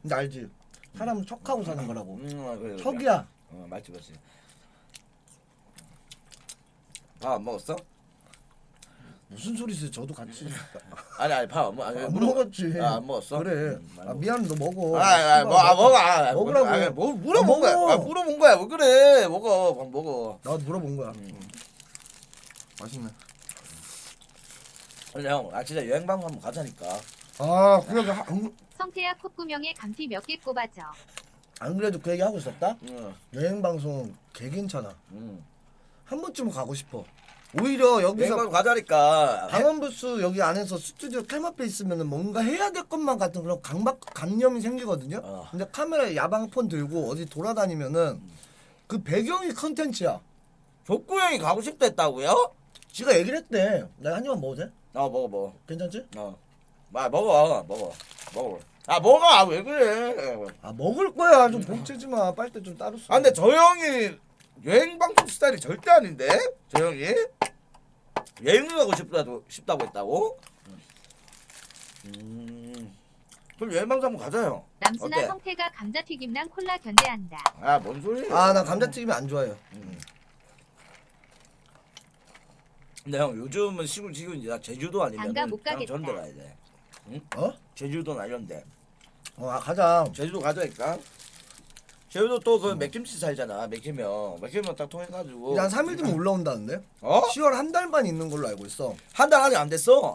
근데 알지? 사람은 척하고 사는 거라고. 그래. 척이야. 맞지. 밥 안 먹었어? 무슨 소리세요? 저도 같이. 아니 밥 안 먹. 안 먹었지. 안 먹었어? 그래. 많이 아 미안 너 먹어. 먹어. 먹으라고. 뭐 물어본 거야. 먹어. 물어본 거야. 왜 그래? 먹어. 밥 먹어. 나도 물어본 거야. 맛있네. 근데 형, 진짜 여행 방송 한번 가자니까. 아 그래 성태야 콧구멍에 감튀 몇 개 꼽아줘. 안 그래도 그 얘기 하고 있었다. 응. 여행 방송 개 괜찮아. 응. 한 번쯤은 가고 싶어. 오히려 여기서 여행방 가자니까. 강원부스 여기 안에서 스튜디오 캠 앞에 있으면은 뭔가 해야 될 것만 같은 그런 강박관념이 생기거든요. 근데 카메라에 야방폰 들고 어디 돌아다니면은 그 배경이 컨텐츠야. 족구 형이 가고 싶다 했다고요? 지가 얘기를 했대. 내가 한 입만 먹어도 돼? 먹어. 괜찮지? 먹어. 아 먹어. 아, 왜 그래? 아 먹을 거야. 좀 복채지 마. 빨대 좀 따로 써. 아 근데 저 형이 여행 방송 스타일이 절대 아닌데? 저 형이 여행을 가고 싶다고 했다고? 그럼 여행 방송 한번 가자요. 남순아 어때? 성태가 감자튀김랑 콜라 견제한다. 아 뭔 소리야? 나 감자튀김 안 좋아해요. 근데 형 요즘은 시골 나 제주도 아니면 장가 못 가겠다. 저런 데 가야 돼. 어? 제주도나 이런 데. 가자. 제주도 가자니까. 제주도 또 그 맥김치 살잖아. 맥히면 딱 통해가지고. 이제 한 3일 뒤면 올라온다는데? 어? 10월 한 달만 있는 걸로 알고 있어. 한 달 아직 안 됐어.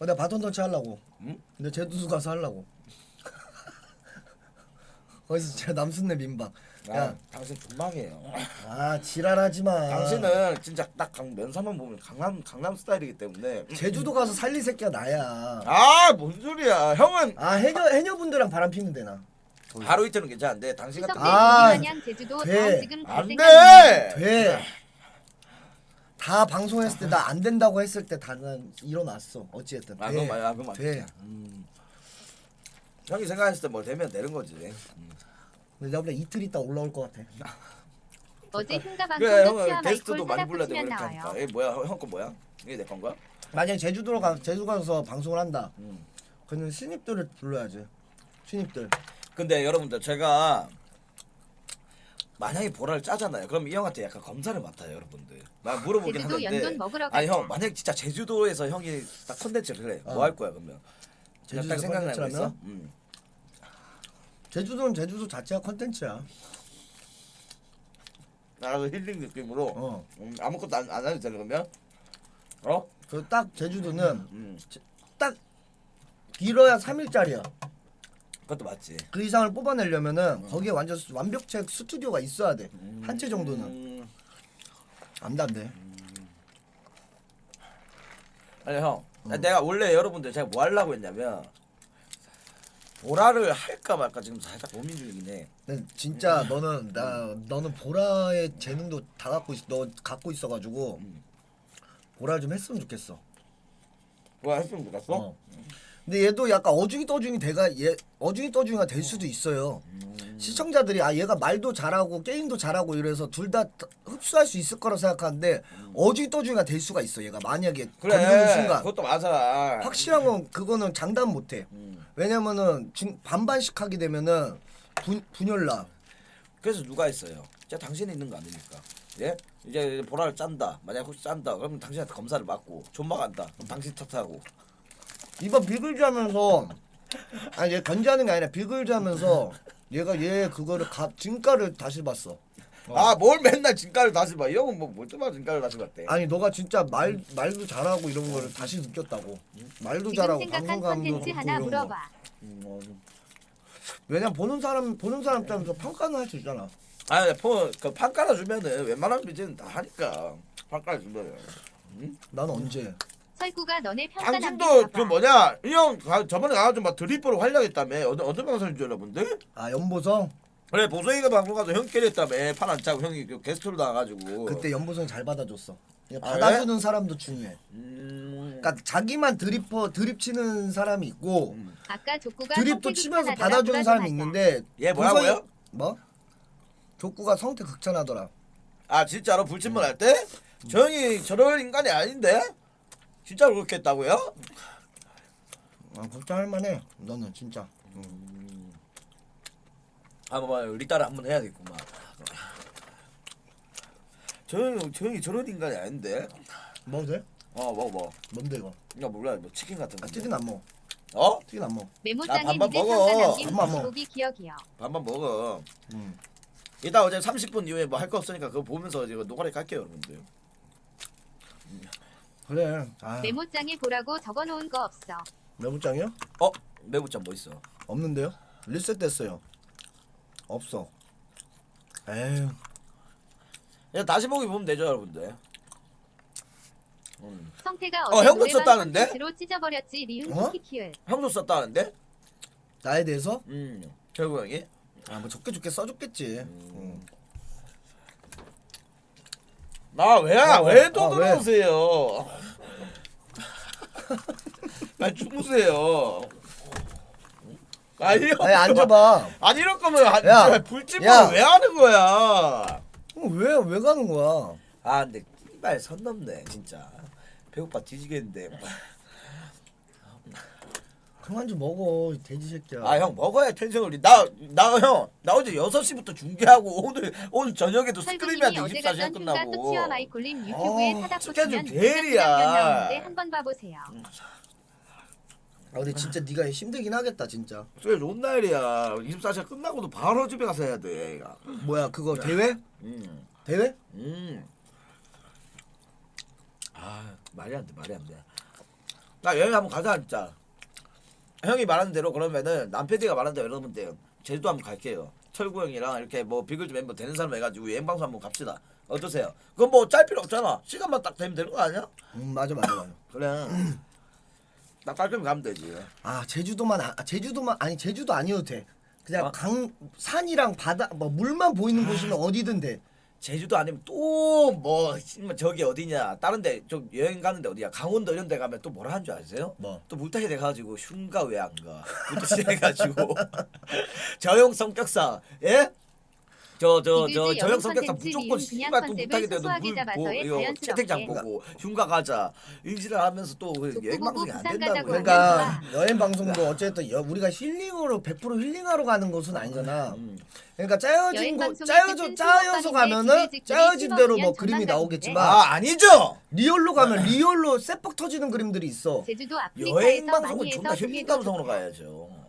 내가 바톤 터치 하려고. 응? 근데 제주도 가서 하려고. 거기서 제 남순네 민박. 야, 당신 존망이에요. 지랄하지 마. 당신은 진짜 딱 면사만 보면 강남 스타일이기 때문에. 제주도 가서 살리 새끼가 나야. 아, 뭔 소리야. 형은 해녀분들이랑 바람 피면 되나? 하루 이틀은 괜찮은데 당신 추석 같은 때 아, 마냥 제주도 돼. 다 지금 갈 안 생각이네. 돼. 돼. 다 방송했을 때 나 안 된다고 했을 때 다는 일어났어. 어찌됐든. 아, 돼. 그건 맞 돼. 형이 생각했을 때 뭐 되면 되는 거지. 근데 내가 보다 이틀 있다 올라올 것 같아. 어제 흉가 그래, 방송 형은 치아 게스트도 마이콜 많이 사다 불러야 되고 붙이면 이렇게 나와요. 하니까. 이게 뭐야? 형 거 뭐야? 이게 내 건가? 만약에 제주 가서 방송을 한다. 음. 그러면 신입들을 불러야지. 신입들. 근데 여러분들 제가 만약에 보라를 짜잖아요. 그럼 이 형한테 약간 검사를 맡아요, 여러분들. 나 물어보긴 제주도 하는데. 연돈 먹으러 아니 가자. 형, 만약 진짜 제주도에서 형이 딱 컨텐츠를 해. 뭐 할 거야 그러면? 제주도 딱 생각나는 거 있어? 컨텐츠라면? 제주도는 제주도 자체가 컨텐츠야. 그 힐링 느낌으로. 아무것도 안 해도 되는 거면? 어? 그 딱 제주도는 딱 길어야 3일짜리야. 그것도 맞지. 그 이상을 뽑아내려면은 거기에 완전 완벽체 스튜디오가 있어야 돼. 한 채 정도는. 안 돼. 아니 형, 내가 원래 여러분들 제가 뭐 하려고 했냐면 보라를 할까 말까 지금 살짝 고민 중이긴 해. 근데 진짜 너는 보라의 재능도 다 너 갖고 있어가지고 보라 좀 했으면 좋겠어. 뭐 했으면 좋겠어? 어. 근데 얘도 약간 어중이 떠중이가 될 수도 있어요. 시청자들이 얘가 말도 잘하고 게임도 잘하고 이래서 둘 다 흡수할 수 있을 거라 생각하는데 어중이 떠중이가 될 수가 있어. 얘가 만약에 건드는 그래, 순간 그것도 맞아. 확실한 건 그거는 장담 못해. 왜냐면은 반반씩 하게 되면은 분열나. 그래서 누가 했어요? 진짜 당신이 있는 거 아닙니까? 예? 이제 보라를 짠다. 만약 혹시 짠다. 그러면 당신한테 검사를 받고 존망한다. 그럼 당신 탓하고. 이번 비글즈 하면서 얘 견제하는 게 아니라 비글즈 하면서 얘 그거를 진가를 다시 봤어. 아, 뭘 맨날 진가를 다시 봐. 이 형은 뭘 때마다 진가를 다시 봤대. 아니 너가 진짜 말도 잘하고 이런 거를 다시 느꼈다고. 말도 지금 잘하고 생각한 방송감도 컨텐츠 좋고 하나 이런 거. 물어봐. 왜냐면 보는 사람 입장에서 평가는 할 수 있잖아. 아니, 판 깔아주면은 웬만한 BJ는 다 하니까. 판 깔아주면은. 난 언제? 설구가 너네 평가 당신도 남겨봐봐. 그 뭐냐? 이 형 저번에 가가지고 막 드리퍼로 활약했다며. 어느 방송인 줄 여러분들? 연보성? 그래, 보성이가 방송 가서 형끼리 했다며. 판 안 짜고 형이 그 게스트로 나와가지고. 그때 연보성이 잘 받아줬어. 그냥 아, 받아주는 사람도 중요해. 음. 그러니까 자기만 드립 치는 사람이 있고 아까 족구가 드립도 성태 치면서 극찬하더라. 받아주는 보라도 사람이 하자. 있는데 얘 뭐라고요? 뭐? 족구가 성태 극찬하더라. 아 진짜로 불침번 할 때? 저 형이 저럴 인간이 아닌데? 진짜로 그렇게 했다고요? 걱정할 만해. 너는 진짜. 뭐 우리 딸 한번 해야겠구만. 저 형이 저런 인간이 아닌데? 먹어도 돼? 먹어. 뭔데 이거? 나 몰라, 뭐 치킨 같은 거. 튀긴 안 먹어. 어? 튀긴 안 먹어. 메모장에 반반 니들 먹어. 평가 남긴 반반 먹어. 고기 기억이요. 밥만 먹어. 음. 이따 어제 30분 이후에 뭐 할 거 없으니까 그거 보면서 이거 노가리 갈게요, 여러분들. 그래. 메모장에 보라고 적어놓은 거 없어. 메모장이요? 매부장 뭐 있어? 없는데요? 리셋됐어요. 없어. 에휴. 그냥 다시 보기 보면 되죠, 여러분들. 성태가 형도 어제 노래방 썼다는데? 콘텐츠로 찢어버렸지 리은 어? 키키키을. 형도 썼다는데? 나에 대해서 결국 형이? 뭐 좋게 써줬겠지. 왜 또 아, 왜? 들어오세요? 아 주무세요. 아니 아니 앉아봐. 아니 이럴 거면 야, 불집을 야. 왜 하는 거야? 왜 가는 거야? 아 근데 이발 선 넘네 진짜. 배고파 뒤지겠는데. 그만 좀 먹어 이 돼지 새끼야. 아 형 먹어야 텐션 올리. 나 어제 6시부터 중계하고 오늘 저녁에도 설구님이 스크림한테 어제 24시간 갔던 흉가 끝나고. 또치와 마이콜님 유튜브에 아, 타다 스케줄 보시면 대리야. 나오는데 한번 봐보세요. 아 근데 진짜 네가 힘들긴 하겠다 진짜. 그래 좋은 날이야. 24시간 끝나고도 바로 집에 가서 해야 돼. 얘가. 뭐야 그거 대회? 음. 대회? 아 말이 안 돼. 나 여행 한번 가자 진짜. 형이 말하는 대로 그러면은 남PD가 말하는 대로 여러분들 제주도 한번 갈게요. 철구 형이랑 이렇게 뭐 비글즈 멤버 되는 사람 해가지고 여행 방송 한번 갑시다. 어떠세요? 그건 뭐 짤 필요 없잖아. 시간만 딱 되면 되는 거 아니야? 맞아. 그래. 딱 깔끔히 가면 되지. 아 제주도만 아니 제주도 아니어도 돼. 그냥 어? 산이랑 바다 뭐 물만 보이는 곳이면 어디든 돼. 제주도 아니면 또 뭐 저기 어디냐 다른데 좀 여행 가는데 어디야 강원도 이런 데 가면 또 뭐라 한 줄 아세요? 뭐? 또 물타기 돼가지고 흉가 왜 안 가? 부터 시작해가지고 저형 성격상 예? 저형 성격상 무조건 씨발 또 물타기 돼도 이거 채팅창 보고 흉가 가자 일지를 하면서 또 여행 방송이 안 된다고. 그러니까 여행 방송도 어쨌든 우리가 힐링으로 100% 힐링하러 가는 곳은 아니잖아. 그러니까 짜여서 가면은 짜여진 대로 뭐 그림이 나오겠지만 아니죠. 리얼로 가면 리얼로 세뻑 터지는 그림들이 있어. 제주도 여행 아프리카에서 방송은 많이 존나 해서 힐링 동해도 감성으로 좋고요. 가야죠.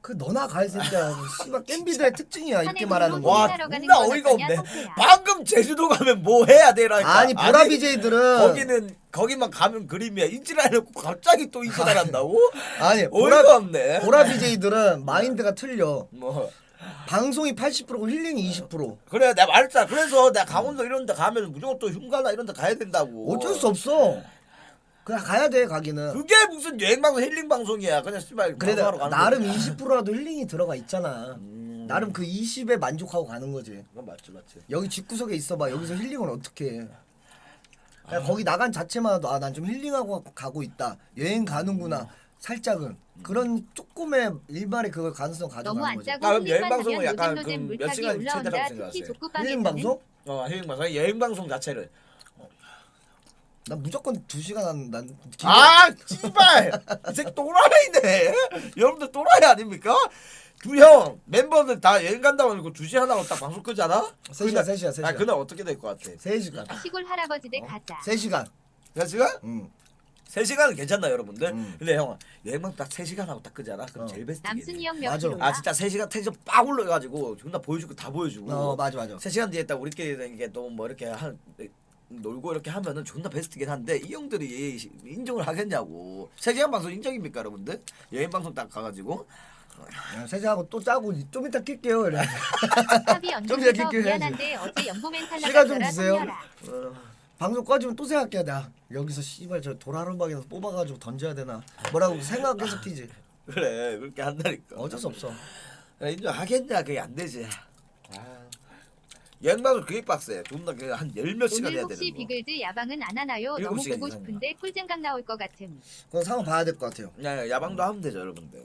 그 너나 갈 새끼야. 씨발 겜비들의 특징이야 이렇게 말하는 거. 와 하러 가는 존나 건 어이가 어떠냐, 없네. 성태야. 방금 제주도 가면 뭐 해야 되라니까. 아니 보라 BJ들은 거기만 가면 그림이야. 인지를 해놓고 갑자기 또 인지를 한다고? 아니 어이가 없네. 보라 BJ들은 마인드가 틀려. 뭐 방송이 80%고 힐링이 20%. 그래 내가 말했잖아. 그래서 내가 강원도 이런 데 가면 무조건 또 흉가나 이런 데 가야 된다고. 어쩔 수 없어. 그냥 가야 돼 가기는. 그게 무슨 여행 방송 힐링 방송이야. 그냥 씨발 그래도 방송하러 가는 나름 거지. 20%라도 힐링이 들어가 있잖아. 나름 그 20에 만족하고 가는 거지. 그건 맞지. 여기 집구석에 있어봐. 여기서 힐링을 어떻게 해. 그냥 거기 나간 자체만 해도 난 좀 힐링하고 가고 있다. 여행 가는구나. 살짝은. 그런 조금의 일말의 그걸 가능성 너무 가져가는 안 거지. 짜고 그럼 여행 힐링만 방송은 하면 약간 노잼노잼 몇 물타기 시간 올라온다. 최대라고 특히 생각하세요? 족구방에서는 힐링 방송? 힐링 방송 여행 방송 자체를. 난 무조건 2시간 난 아, 씨발! 이 새끼 또라이네. 여러분들 또라이 아닙니까? 두 형 멤버들 다 여행 간다고 하고 2시간 하고 딱 방송 끄잖아? 3시간. 아, 그날 어떻게 될 것 같아? 3시간. 시골 할아버지 댁 가자. 3시간. 3시간? 응. 3시간은 괜찮나 여러분들? 음. 근데 형 여행 방송 딱 3시간 하고 딱 끄잖아? 그럼 제일 베스트. 남순이 형 몇 맞아. 킬로야? 아 진짜 3시간 텐션 빡 올라가지고 존나 보여주고 다 보여주고 맞아. 3시간 뒤에 딱 우리끼리 이게 또 뭐 이렇게 놀고 이렇게 하면은 존나 베스트긴 한데 이 형들이 인정을 하겠냐고. 3시간 방송 인정입니까 여러분들? 여행 방송 딱 가가지고 3시간하고 또 짜고 좀 이따 낄게요. 이래. 합이 좀 연기해서 이렇게 해야지. 미안한데 어제 연보 멘탈 시간 좀 나갔더라 주세요. 성렬아. 방송 꺼지면 또 생각해야 돼. 여기서 씨발 저 도라른방에서 뽑아가지고 던져야 되나 뭐라고 생각 계속 끼지. 그래 그렇게 한다니까. 어쩔 수 없어. 인정하겠냐 그게 안 되지. 여행 방송 그게 빡세. 존나 한 10몇 시간 오늘 해야 혹시 되는 거. 비글즈 야방은 안 하나요? 일곱 너무 시간 보고 이상이야. 싶은데 꿀잼각 나올 것 같음. 그건 상황 봐야 될 것 같아요. 야방도 하면 되죠 여러분들.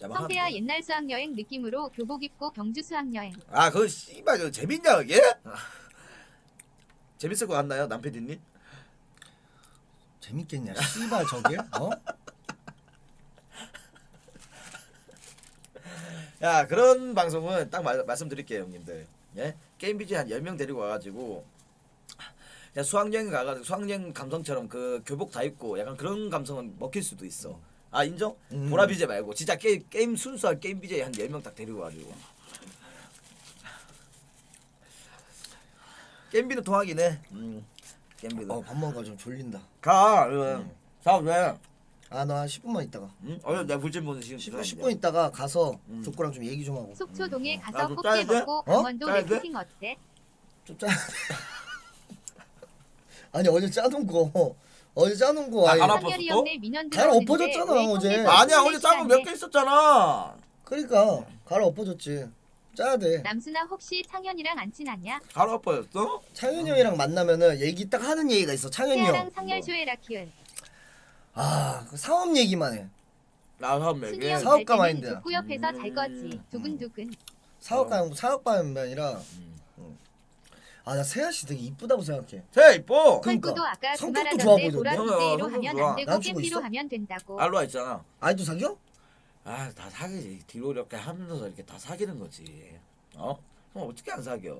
야방 하면 성태야 돼. 옛날 수학여행 느낌으로 교복 입고 경주 수학여행. 아 그거 씨발 저 재밌냐 그게? 재밌을 것 같나요 남PD님? 재밌겠냐 씨발 저게? 어? 야 그런 방송은 딱 말씀드릴게요 형님들. 예? 게임 BJ 한 10명 데리고 와가지고 그냥 수학여행 가가지고 수학여행 감성처럼 그 교복 다 입고 약간 그런 감성은 먹힐 수도 있어. 아 인정? 보라 BJ 말고 진짜 게임 순수한 게임 BJ 한 10명 딱 데리고 와가지고 게임비는 통하긴 해. 게임비는 밥 먹어 좀 졸린다. 가 자 왜? 나 한 10분만 있다가. 응? 내가 불잼 보는 시간 10분 있다가 가서 족구랑 좀 얘기 좀 하고. 속초동에 아, 가서 좀 꽃게 짜야 돼? 먹고 강원도 짜야 돼? 래프팅 어때? 좀 짜. 아니 어제 짜놓은 거 어제 짜놓은 거 아니 안 상렬이 아팠어? 형네 민원 갈 들어오는데 엎어졌잖아, 왜 어제. 형네 아니야 방송 어제 짠 거 시간에 몇 개 있었잖아. 그러니까 가라 엎어졌지. 짜야 돼. 남순아 혹시 창현이랑 안 친하냐? 갈 아파였어? 창현이 형이랑 만나면은 얘기 딱 하는 얘기가 있어. 창현이 태아랑 형. 상렬쇼에라 키운 그 사업 얘기만 해. 나 사업 순이 얘기. 형 사업가 갈 때는 마인드야. 족구 옆에서 잘 거지. 두근두근. 사업가는 아니라. 나 세아 씨 되게 이쁘다고 생각해. 새 이뻐. 그러니까. 헐구도 아까 그 성격도 좋아 말하던데 보이던데? 보라 BJ로 성격 하면 좋아. 안 되고 남자친구 겜비로 있어? 하면 된다고. 알로아 있잖아. 아이도 사겨? 아 다 사귀지. 뒤로 이렇게 하면서 이렇게 다 사귀는 거지. 어? 그럼 어떻게 안 사겨?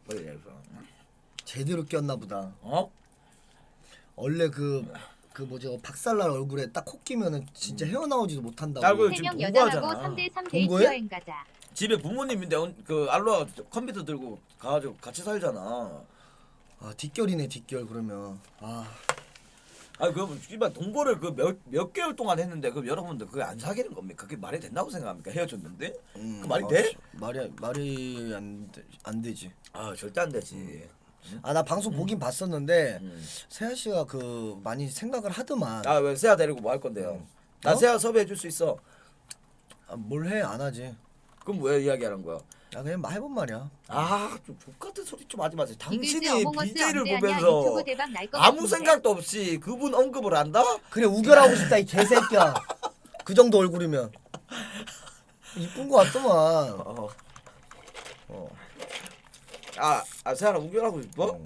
빨리 해서. 제대로 꼈나 보다. 어? 원래 그 뭐지 박살날 얼굴에 딱 코 끼면은 진짜 헤어나오지도 못한다고. 야, 그- 세 명 지금 여자하고 공부하잖아. 3대3 데이트 공부해? 여행 가자. 집에 부모님인데 그 알로아 컴퓨터 들고 가가지고 같이 살잖아. 뒷결이네 뒷결 그러면. 아 그럼 씨발 동거를 그 몇 개월 동안 했는데 그럼 여러분들 그게 안 사귀는 겁니까? 그게 말이 된다고 생각합니까? 헤어졌는데? 그 말이 돼? 말이 안 되지. 아 절대 안 되지. 나 방송 보긴 봤었는데 음. 세아 씨가 그 많이 생각을 하더만. 아 왜 세아 데리고 뭐 할 건데요? 나 어? 세아 섭외해 줄 수 있어. 뭘 해 안 하지. 그럼 왜 이야기하는 거야? 그냥 막 해본 말이야. 좀 족같은 소리 좀 하지 마세요. 이글스 당신이 어몽어스 BJ를 언제 하냐? 보면서 유튜브 대박 날것 아무 같은데. 생각도 없이 그분 언급을 한다? 그래 우결하고 싶다 이 개새끼야. 그 정도 얼굴이면 이쁜 거 같더만. 세아랑 우결하고 싶어?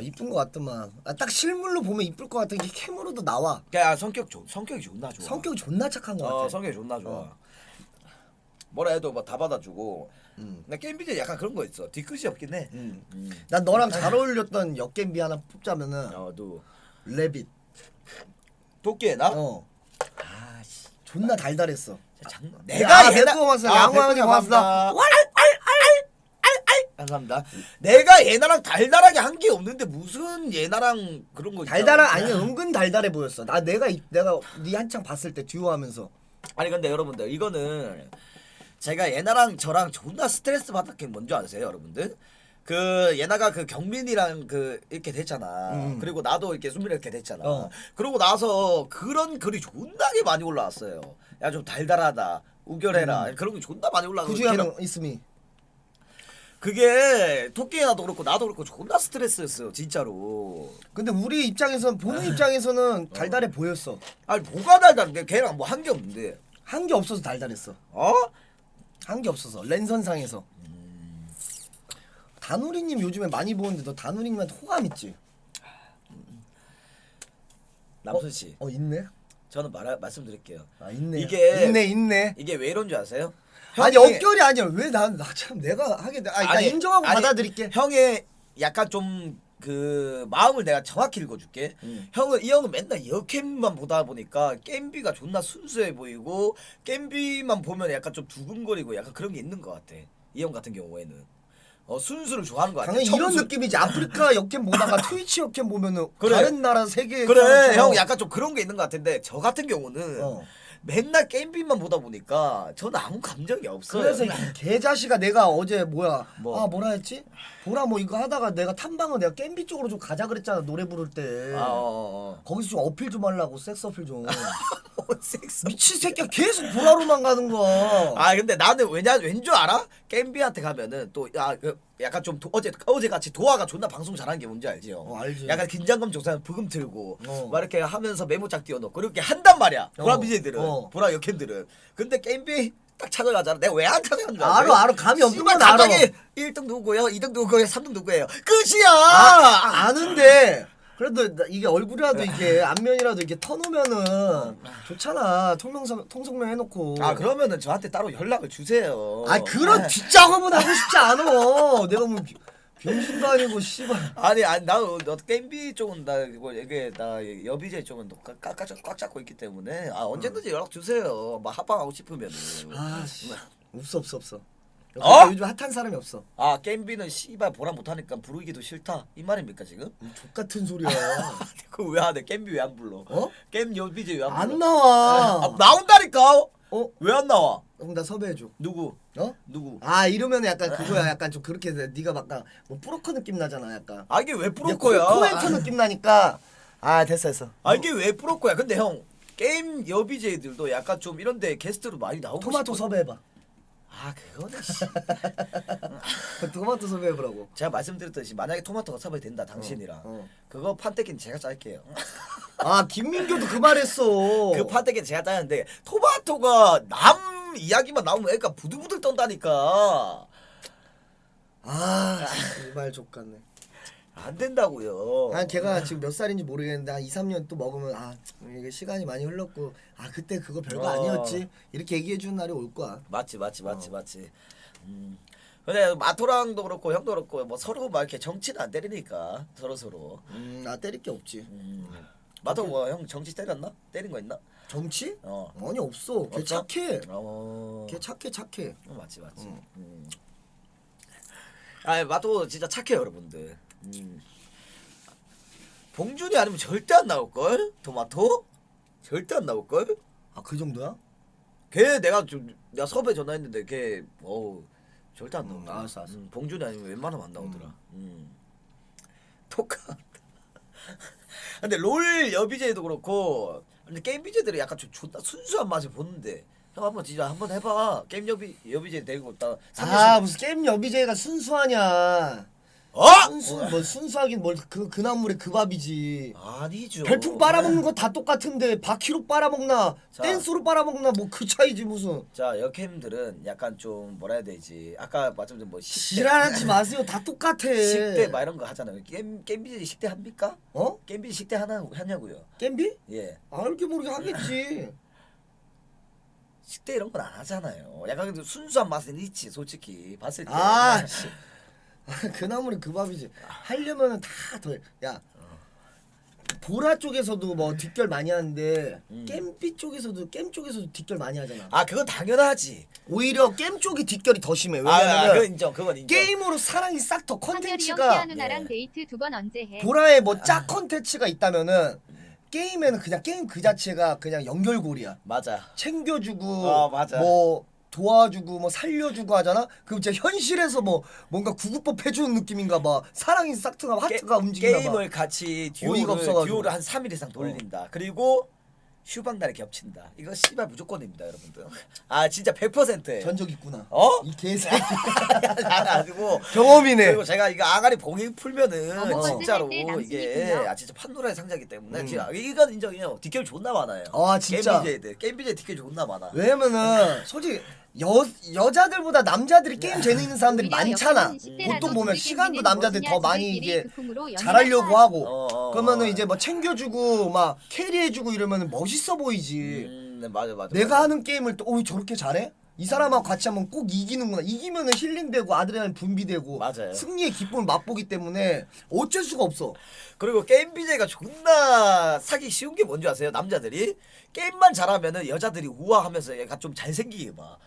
이쁜 거 같더만. 딱 실물로 보면 이쁠 것 같은 게 캠으로도 나와. 야 성격이 존나 좋아. 성격이 존나 착한 거 같아. 성격이 존나 좋아. 뭐라 해도 막 다 받아주고. 나 게임 BJ 약간 그런 거 있어. 뒤끝이 없긴 해. 난 너랑 잘 어울렸던 역겜비 하나 뽑자면은 너 레빗. 도끼에 나? 아씨. 존나 달달했어. 장난. 내가 배꼽 왔어. 양호하게 왔어. 감사합니다. 내가 얘나랑 달달하게 한 게 없는데 무슨 얘나랑 그런 거 있잖아. 달달한 아니 은근 달달해 보였어. 내가 네 한창 봤을 때 듀오하면서. 아니 근데 여러분들 이거는 제가 얘나랑 저랑 존나 스트레스 받았던 게 뭔지 아세요 여러분들? 그 얘나가 그 경민이랑 그 이렇게 됐잖아. 그리고 나도 이렇게 수민이 이렇게 됐잖아. 그러고 나서 그런 글이 존나게 많이 올라왔어요. 야 좀 달달하다. 우결해라. 그런 게 존나 많이 올라와서 그 중에 한 명 있음이. 그게 토끼나도 그렇고 나도 그렇고 존나 스트레스였어요 진짜로. 근데 우리 입장에서는 보는 입장에서는 달달해 보였어. 아니 뭐가 달달한데 걔랑 뭐 한 게 없는데. 한 게 없어서 달달했어. 어? 한 게 없어서 랜선상에서. 다누리님 요즘에 많이 보는데 너 다누리님한테 호감 있지? 남순 씨. 있네. 저는 말씀드릴게요. 있네. 이게- 있네. 이게 왜 이런 줄 아세요? 아니 형이- 억결이 아니야. 왜 나 참 내가 하게 돼. 나 아니, 인정하고 아니, 받아들일게. 형의 약간 좀 그 마음을 내가 정확히 읽어줄게. 이 형은 맨날 여캠만 보다 보니까 겜비가 존나 순수해 보이고 겜비만 보면 약간 좀 두근거리고 약간 그런 게 있는 것 같아. 이 형 같은 경우에는 순수를 좋아하는 것 같아. 당연히 이런 청순- 느낌이지. 아프리카 역캠 보다가 트위치 역캠 보면은 그래. 다른 나라 세계 그래 형 약간 좀 그런 게 있는 것 같은데 저 같은 경우는 어. 맨날 게임빈만 보다 보니까 저는 아무 감정이 없어요. 그래서 이 개자식아 내가 어제 뭐야 뭐? 뭐라 했지? 보라 뭐 이거 하다가 내가 탐방을 내가 겜비 쪽으로 좀 가자 그랬잖아 노래 부를 때 거기서 좀 어필 좀 하려고 섹스 어필 좀 섹스. 미친 새끼야 계속 보라로만 가는 거야. 근데 나는 왠줄 알아? 겜비한테 가면은 또 약간 좀 어제 같이 도화가 존나 방송 잘하는 게 뭔지 알지요? 알지. 약간 긴장감 조사면 부금 틀고 어. 막 이렇게 하면서 메모장 띄워놓고 이렇게 한단 말이야. 보라 BJ들은 보라 여캠들은. 근데 겜비 딱 찾아가잖아. 내가 왜 안 찾아가는 줄 알아? 알아 감이 없는 건 알아. 갑자기 1등 누구예요? 2등 누구예요? 3등 누구예요? 끝이야. 아는데 그래도 이게 얼굴이라도 이게 안면이라도 이렇게 터놓으면은 좋잖아. 통성명 해놓고. 그러면은 저한테 따로 연락을 주세요. 그런 뒷작업은 하고 싶지 않아. 내가 뭐 병신도 아니고 씨발. 아니 나너 겜비 쪽은 나 여비제 쪽은 꽉 잡고 있기 때문에 언제든지 연락 주세요. 막 합방하고 싶으면은. 씨. 없어. 요즘 핫한 사람이 없어. 겜비는 씨발 보라 못하니까 부르기도 싫다 이 말입니까 지금? 족 같은 소리야. 그거 왜 안 해? 겜비 왜 안 불러? 겜 여비제 왜 안 불러? 안 나와. 나온다니까. 어? 왜 안 나와? 그럼 나 섭외해줘. 누구? 어? 누구? 아 이러면 약간 그거야. 약간 좀 그렇게 돼. 네가 막 뭐 프로커 느낌 나잖아. 약간. 아 이게 왜 이게 프로코야? 코멘터 느낌 나니까. 아 됐어. 아 이게 왜 프로코야? 근데 형 게임 여비제이들도 약간 좀 이런데 게스트로 많이 나오고 토마토 싶어. 섭외해봐. 아 그거는 씨. 토마토 섭외해보라고. 제가 말씀드렸듯이 만약에 토마토가 섭외된다 당신이랑 어. 그거 판때기는 제가 짤게요. 아 김민교도 그 말했어. 그 판때기는 제가 짜는데 토마토가 남 이야기만 나오면 애가 부들부들 떤다니까. 아 정말 족같네. 안 된다고요. 아 걔가 지금 몇 살인지 모르겠는데 한 2, 3년 또 먹으면 아 이게 시간이 많이 흘렀고 아 그때 그거 별거 아니었지 이렇게 얘기해 주는 날이 올 거야. 맞지. 근데 마토랑도 그렇고 형도 그렇고 뭐 서로 막 이렇게 정치는 안 때리니까 서로. 나 때릴 게 없지. 마토 뭐 형 정치 때렸나? 때린 거 있나? 정치? 어. 아니 없어. 걔 없어? 착해. 걔 착해. 맞지. 아 마토 진짜 착해요 여러분들. 봉준이 아니면 절대 안 나올 걸? 토마토? 절대 안 나올 걸? 아 그 정도야? 걔 내가 섭외 전화했는데 걔 절대 안 나온다. 알았어. 봉준이 아니면 웬만하면 안 나오더라. 토카. 근데 롤 여비제도 그렇고 근데 게임 비제들이 약간 좀 존나 순수한 맛을 보는데 형 한번 진짜 한번 해봐. 게임 여비제 데리고 있다. 아 무슨 게임 여비제가 순수하냐? 뭐 순수하긴 뭘 그 나물의 그 밥이지. 아니죠. 별풍 빨아먹는 거 다 똑같은데 바퀴로 빨아먹나 자. 댄스로 빨아먹나 뭐 그 차이지 무슨. 자 여캠들은 약간 좀 뭐라 해야 되지? 아까 말씀드린 뭐 10대 지랄하지 마세요. 다 똑같아. 10대 막 이런 거 하잖아요. 게임 비제 10대 합니까? 어? 게임 비제 10대 하냐고요. 겜비? 예. 알게 모르게 하겠지. 10대 이런 건 안 하잖아요. 약간 근데 순수한 맛은 있지 솔직히 봤을 때. 아, 씨. 그 나물은 그 밥이지. 하려면은 다 더. 야, 보라 쪽에서도 뭐 뒷결 많이 하는데 겜비 쪽에서도 게임 쪽에서도 뒷결 많이 하잖아. 아 그건 당연하지. 오히려 게임 쪽이 뒷결이 더 심해. 그건 왜냐면 인정. 그건 인정. 게임으로 사랑이 싹 더 헌혈이 형 컨텐츠가 키아 누나랑 데이트 2번 언제 해? 보라에 뭐 짝 컨텐츠가 있다면은 게임에는 그냥 게임 그 자체가 그냥 연결고리야. 맞아. 챙겨주고 맞아. 뭐 도와주고 뭐 살려주고 하잖아. 그럼 진짜 현실에서 뭐 뭔가 구급법 해주는 느낌인가 봐. 사랑이 싹트가 하트가 움직이나 봐. 게임을 같이 어이가 없어가지고. 듀오를 한 3일 이상 돌린다. 그리고 휴방 날에 겹친다. 이거 씨발 무조건입니다, 여러분들. 아 진짜 100%예요. 전적 있구나. 어? 이 개새끼. 난 아니고 경험이네. 그리고 제가 이거 아가리 봉인 풀면은 어머, 진짜로 때 남순이 이게 군요? 진짜 판도라의 상자이기 때문에 진짜 이건 인정해요. 뒷결 존나 많아요. 아, 진짜. 게임 BJ들 뒷결 존나 많아. 왜냐면은 솔직히 여자들보다 남자들이 게임 재능 있는 사람들이 많잖아. 보통 보면 시간도 남자들이 더 많이 이게 잘하려고 하고 그러면은 이제 뭐 챙겨주고 막 캐리해주고 이러면은 멋있어 보이지. 네, 맞아. 내가 하는 게임을 또 저렇게 잘해? 이 사람하고 같이 하면 꼭 이기는구나. 이기면은 힐링되고 아드레날린 분비되고 맞아요. 승리의 기쁨을 맛보기 때문에 어쩔 수가 없어. 그리고 게임 BJ가 존나 사기 쉬운 게 뭔지 아세요? 남자들이 게임만 잘하면은 여자들이 우아하면서 약간 좀 잘생기게 봐.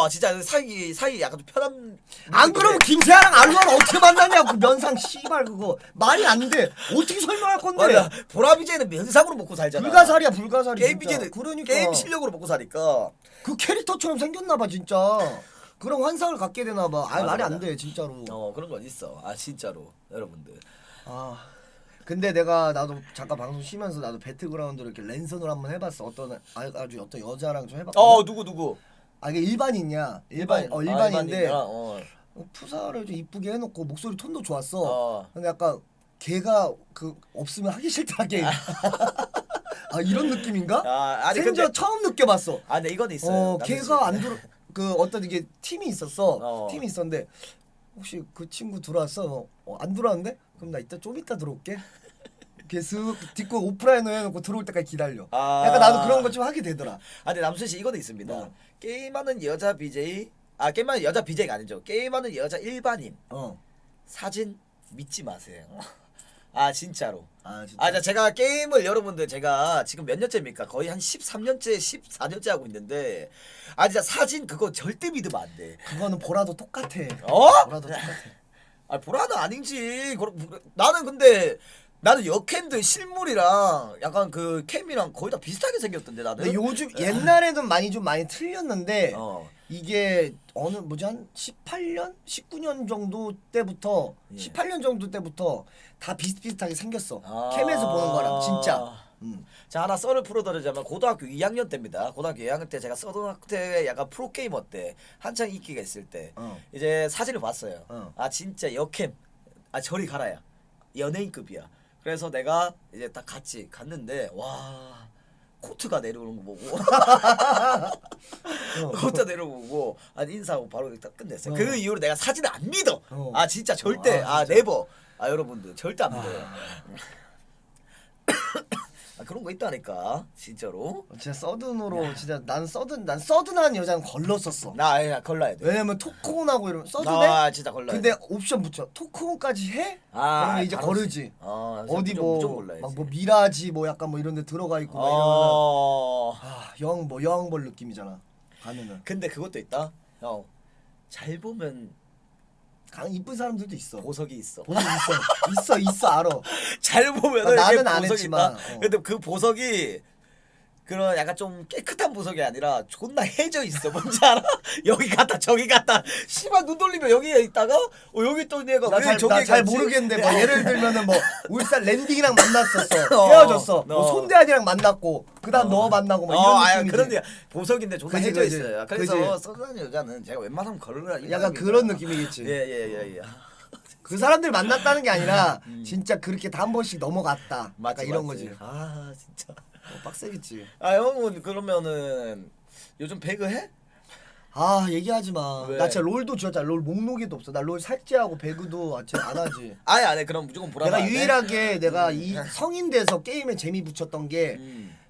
진짜 사기 약간 좀 편한. 안 그러면 김세아랑 알루아를 어떻게 만나냐고. 면상 씨발 그거 말이 안 돼. 어떻게 설명할 건데? 맞아. 보라 BJ는 면상으로 먹고 살잖아. 불가사리야 불가사리. 게임 진짜. BJ는 그러니까 게임 실력으로 먹고 사니까. 그 캐릭터처럼 생겼나봐 진짜. 그런 환상을 갖게 되나봐. 아 말이 안 돼 진짜로. 그런 건 있어. 아 진짜로 여러분들. 아 근데 나도 잠깐 방송 쉬면서 나도 배틀그라운드를 이렇게 랜선으로 한번 해봤어. 아주 어떤 여자랑 좀 해봤거든. 누구? 아 이게 일반인이야. 일반인데 어. 푸사를 좀 이쁘게 해놓고 목소리 톤도 좋았어. 어. 근데 약간 걔가 그 없으면 하기 싫다 게임. 아 이런 느낌인가? 아니 생전 처음 느껴봤어. 아 근데 이건 있어요. 걔가 안 들어 그 어떤 이게 팀이 있었어. 어. 팀이 있었는데 혹시 그 친구 들어왔어? 안 들어왔는데? 그럼 나 좀 이따 들어올게. 계속 딛고 오프라인으로 해놓고 들어올 때까지 기다려. 약간 나도 그런 거 좀 하게 되더라. 근데 남순 씨 이거도 있습니다. 뭐? 게임하는 여자 BJ 게임하는 여자 BJ가 아니죠. 게임하는 여자 일반인 사진 믿지 마세요. 진짜로. 진짜. 제가 게임을 여러분들 제가 지금 몇 년째입니까? 거의 한 13년째, 14년째 하고 있는데 진짜 사진 그거 절대 믿으면 안 돼. 그거는 보라도 똑같아. 보라도 똑같아. 보라는 아니지. 나는 근데 나는 여캠들 실물이랑 약간 그 캠이랑 거의 다 비슷하게 생겼던데 나는. 근데 요즘 옛날에는 많이 틀렸는데 이게 어느 뭐지 한 18년, 19년 정도 때부터 예. 18년 정도 때부터 다 비슷비슷하게 생겼어. 아. 캠에서 보는 거랑 진짜. 자 하나 썰을 풀어드리자면 고등학교 2학년 때입니다. 고등학교 2학년 때 제가 서든학교 때 약간 프로게이머 때 한창 인기가 있을 때 어. 이제 사진을 봤어요. 어. 아 진짜 역캠 아 저리 가라야 연예인급이야. 그래서 내가 이제 딱 같이 갔는데 와 코트가 내려오는 거 보고 코트 내려오고 아니 인사하고 바로 딱 끝냈어요. 어. 그 이후로 내가 사진을 안 믿어. 어. 아 진짜 절대 아, 진짜. 네버 아 여러분들 절대 안 믿어요. 아, 그런 거 있다니까 진짜로. 진짜 서든으로 진짜 난 서든한 여자는 걸렀었어. 나 아니야 걸러야 돼. 왜냐면 토크온하고 이러면 서든에 아 진짜 걸러야 근데 돼. 옵션 붙여. 토크온까지 해? 아, 그러면 이제 바로 거르지. 아, 어디 무조건 뭐 걸러야지. 막 뭐 미라지 뭐 약간 뭐 이런 데 들어가 있고 막 이러면 어. 여왕벌 느낌이잖아. 가면은 근데 그것도 있다. 형. 잘 보면 이쁜 사람들도 있어. 보석이 있어. 보석 있어 알아. 잘 보면 아, 나는 안 했지만, 근데 그 보석이 그런 약간 좀 깨끗한 보석이 아니라 존나 해져 있어. 뭔지 알아? 여기 갔다 저기 갔다. 씨발 눈 돌리면 여기에 있다가 여기 또 얘가 왜 저기 나잘 갔지? 모르겠는데 뭐 예를 들면은 뭐 울산 랜딩이랑 만났었어. 어, 헤어졌어. 뭐 어. 손대한이랑 만났고 그다음 너 만나고 막 이런 아야 느낌이지. 그런 게 보석인데 존나 그지, 해져 그지. 있어요. 그래서 그지. 서든한 여자는 제가 웬만하면 걸으라. 약간 그런 느낌이겠지. 예예예 예. 그 사람들 만났다는 게 아니라 진짜 그렇게 다 한 번씩 넘어갔다. 맞지, 약간 이런 맞지. 거지. 아 진짜. 빡세겠지. 아 형은 그러면은 요즘 배그 해? 아 얘기하지 마. 왜? 나 진짜 롤도 지웠잖아. 롤 목록에도 없어. 나 롤 삭제하고 배그도 안 하지. 아예 안 해. 그럼 무조건 보라. 내가 유일하게 내가 이 성인 돼서 게임에 재미 붙였던 게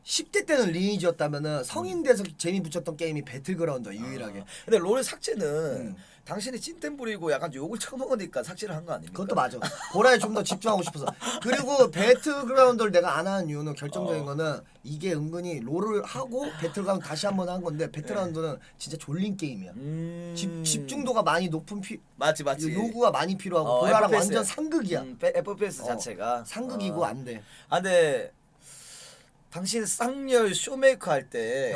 10대 때는 리니지였다면은 성인 돼서 재미 붙였던 게임이 배틀그라운드야 유일하게. 근데 롤 삭제는 당신이 찐템 부리고 약간 욕을 쳐먹으니까 삭제를 한 거 아닙니까? 그것도 맞아. 보라에 좀 더 집중하고 싶어서. 그리고 배틀그라운드를 내가 안 하는 이유는 결정적인 거는 이게 은근히 롤을 하고 배틀그라운드 다시 한번 한 건데 배틀그라운드는 진짜 졸린 게임이야. 집중도가 많이 높은 맞지. 요구가 많이 필요하고 보라랑 FPS. 완전 상극이야. FPS 자체가 상극이고 안 돼. 아 근데 당신 쌍열 쇼메이커 할 때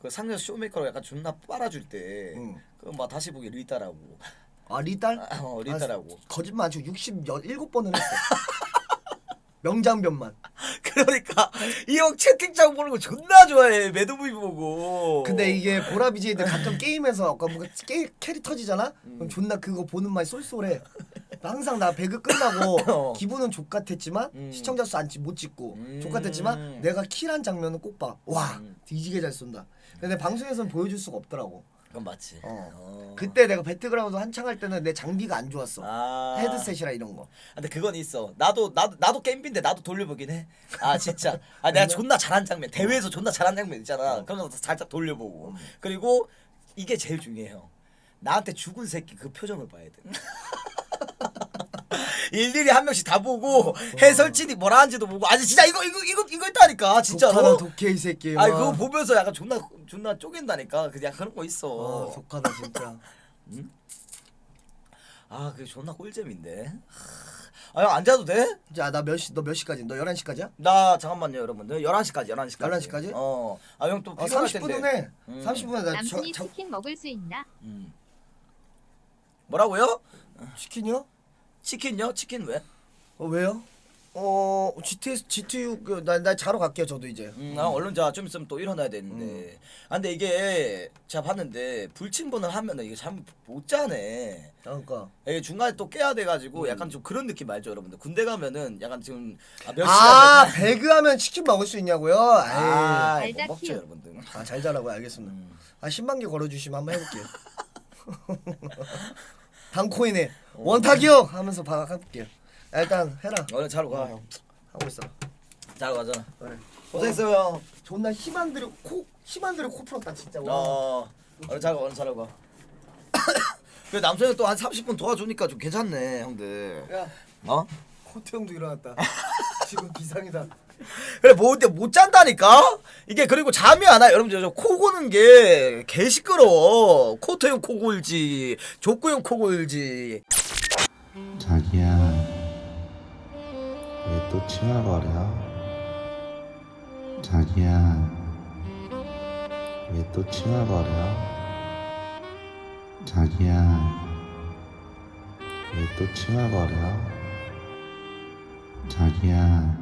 그 쌍열 쇼메이커로 약간 존나 빨아줄 때 그 막 다시 보기 리따라고. 아 리딸? 리따라고. 거짓말 안 치고 67번을 했어. 명장면만. 그러니까 이 형 채팅창 보는 거 존나 좋아해. 매드무비 보고. 근데 이게 보라 BJ들 가끔 게임에서 아까 뭔가 캐리 터지잖아? 그럼 존나 그거 보는 맛이 쏠쏠해. 항상 나 배그 끝나고 기분은 족같았지만 시청자 수 못 찍고 족같았지만 내가 킬한 장면은 꼭 봐. 와 뒤지게 잘 쏜다. 근데 방송에서는 보여줄 수가 없더라고. 그건 맞지. 그때 내가 배틀그라운드 한창 할 때는 내 장비가 안 좋았어. 아. 헤드셋이라 이런 거. 근데 그건 있어. 나도 게임빈데 나도 돌려보긴 해. 아 진짜. 아 내가 존나 잘한 장면 대회에서 존나 잘한 장면 있잖아. 그런 거 살짝 돌려보고. 그리고 이게 제일 중요해요. 나한테 죽은 새끼 그 표정을 봐야 돼. 일일이 한 명씩 다 보고 해설진이 뭐라 하는지도 보고. 아니 진짜 이거 있다니까 진짜로. 독하다 독해 이 새끼. 아니 그거 보면서 약간 존나 쪼갠다니까. 그냥 그런 거 있어. 독하다 진짜. 아 그게 존나 꿀잼인데. 아 형 앉아도 돼? 자, 너 몇 시까지? 너 11시까지야? 나 잠깐만요 여러분들 11시까지 11시까지? 아 형 또 피곤할 30분은 텐데. 해. 30분에 나 남순이 치킨 먹을 수 있나? 뭐라고요? 치킨이요? 치킨요? 치킨 왜? 왜요? GTU 나 자러 갈게요 저도 이제. 나 얼른 좀 있으면 또 일어나야 되는데. 아 근데 이게 제가 봤는데 불침번을 하면은 이게 잠 못 자네. 그러니까. 이게 중간에 또 깨야 돼가지고 약간 좀 그런 느낌 알죠 여러분들? 군대 가면은 약간 지금 몇 아 시간 배그하면 치킨 먹을 수 있냐고요? 아 알다 못 먹죠 키우. 여러분들. 잘 자라고요. 알겠습니다. 10만 개 걸어주시면 한번 해볼게요. 단코인에 원탁이요 하면서 해볼게요. 일단 해라. 얼른 자러 가. 하고 있어. 자러 가자. 그래. 고생했어요. 존나 힘안들여 코 풀었다 진짜. 와. 얼른 자러 가. 그 남성이 또 한 30분 도와주니까 좀 괜찮네 형들. 야 코트 형도 일어났다. 지금 비상이다. 그래 뭐 근데 못 잔다니까? 이게 그리고 잠이 안 와. 여러분들 저 코 고는 게 개 시끄러워. 코트형 코 골지 족구형 코 골지. 자기야 왜 또 칭얼거려? 자기야 왜 또 칭얼거려? 자기야, 왜 또 칭얼거려? 자기야,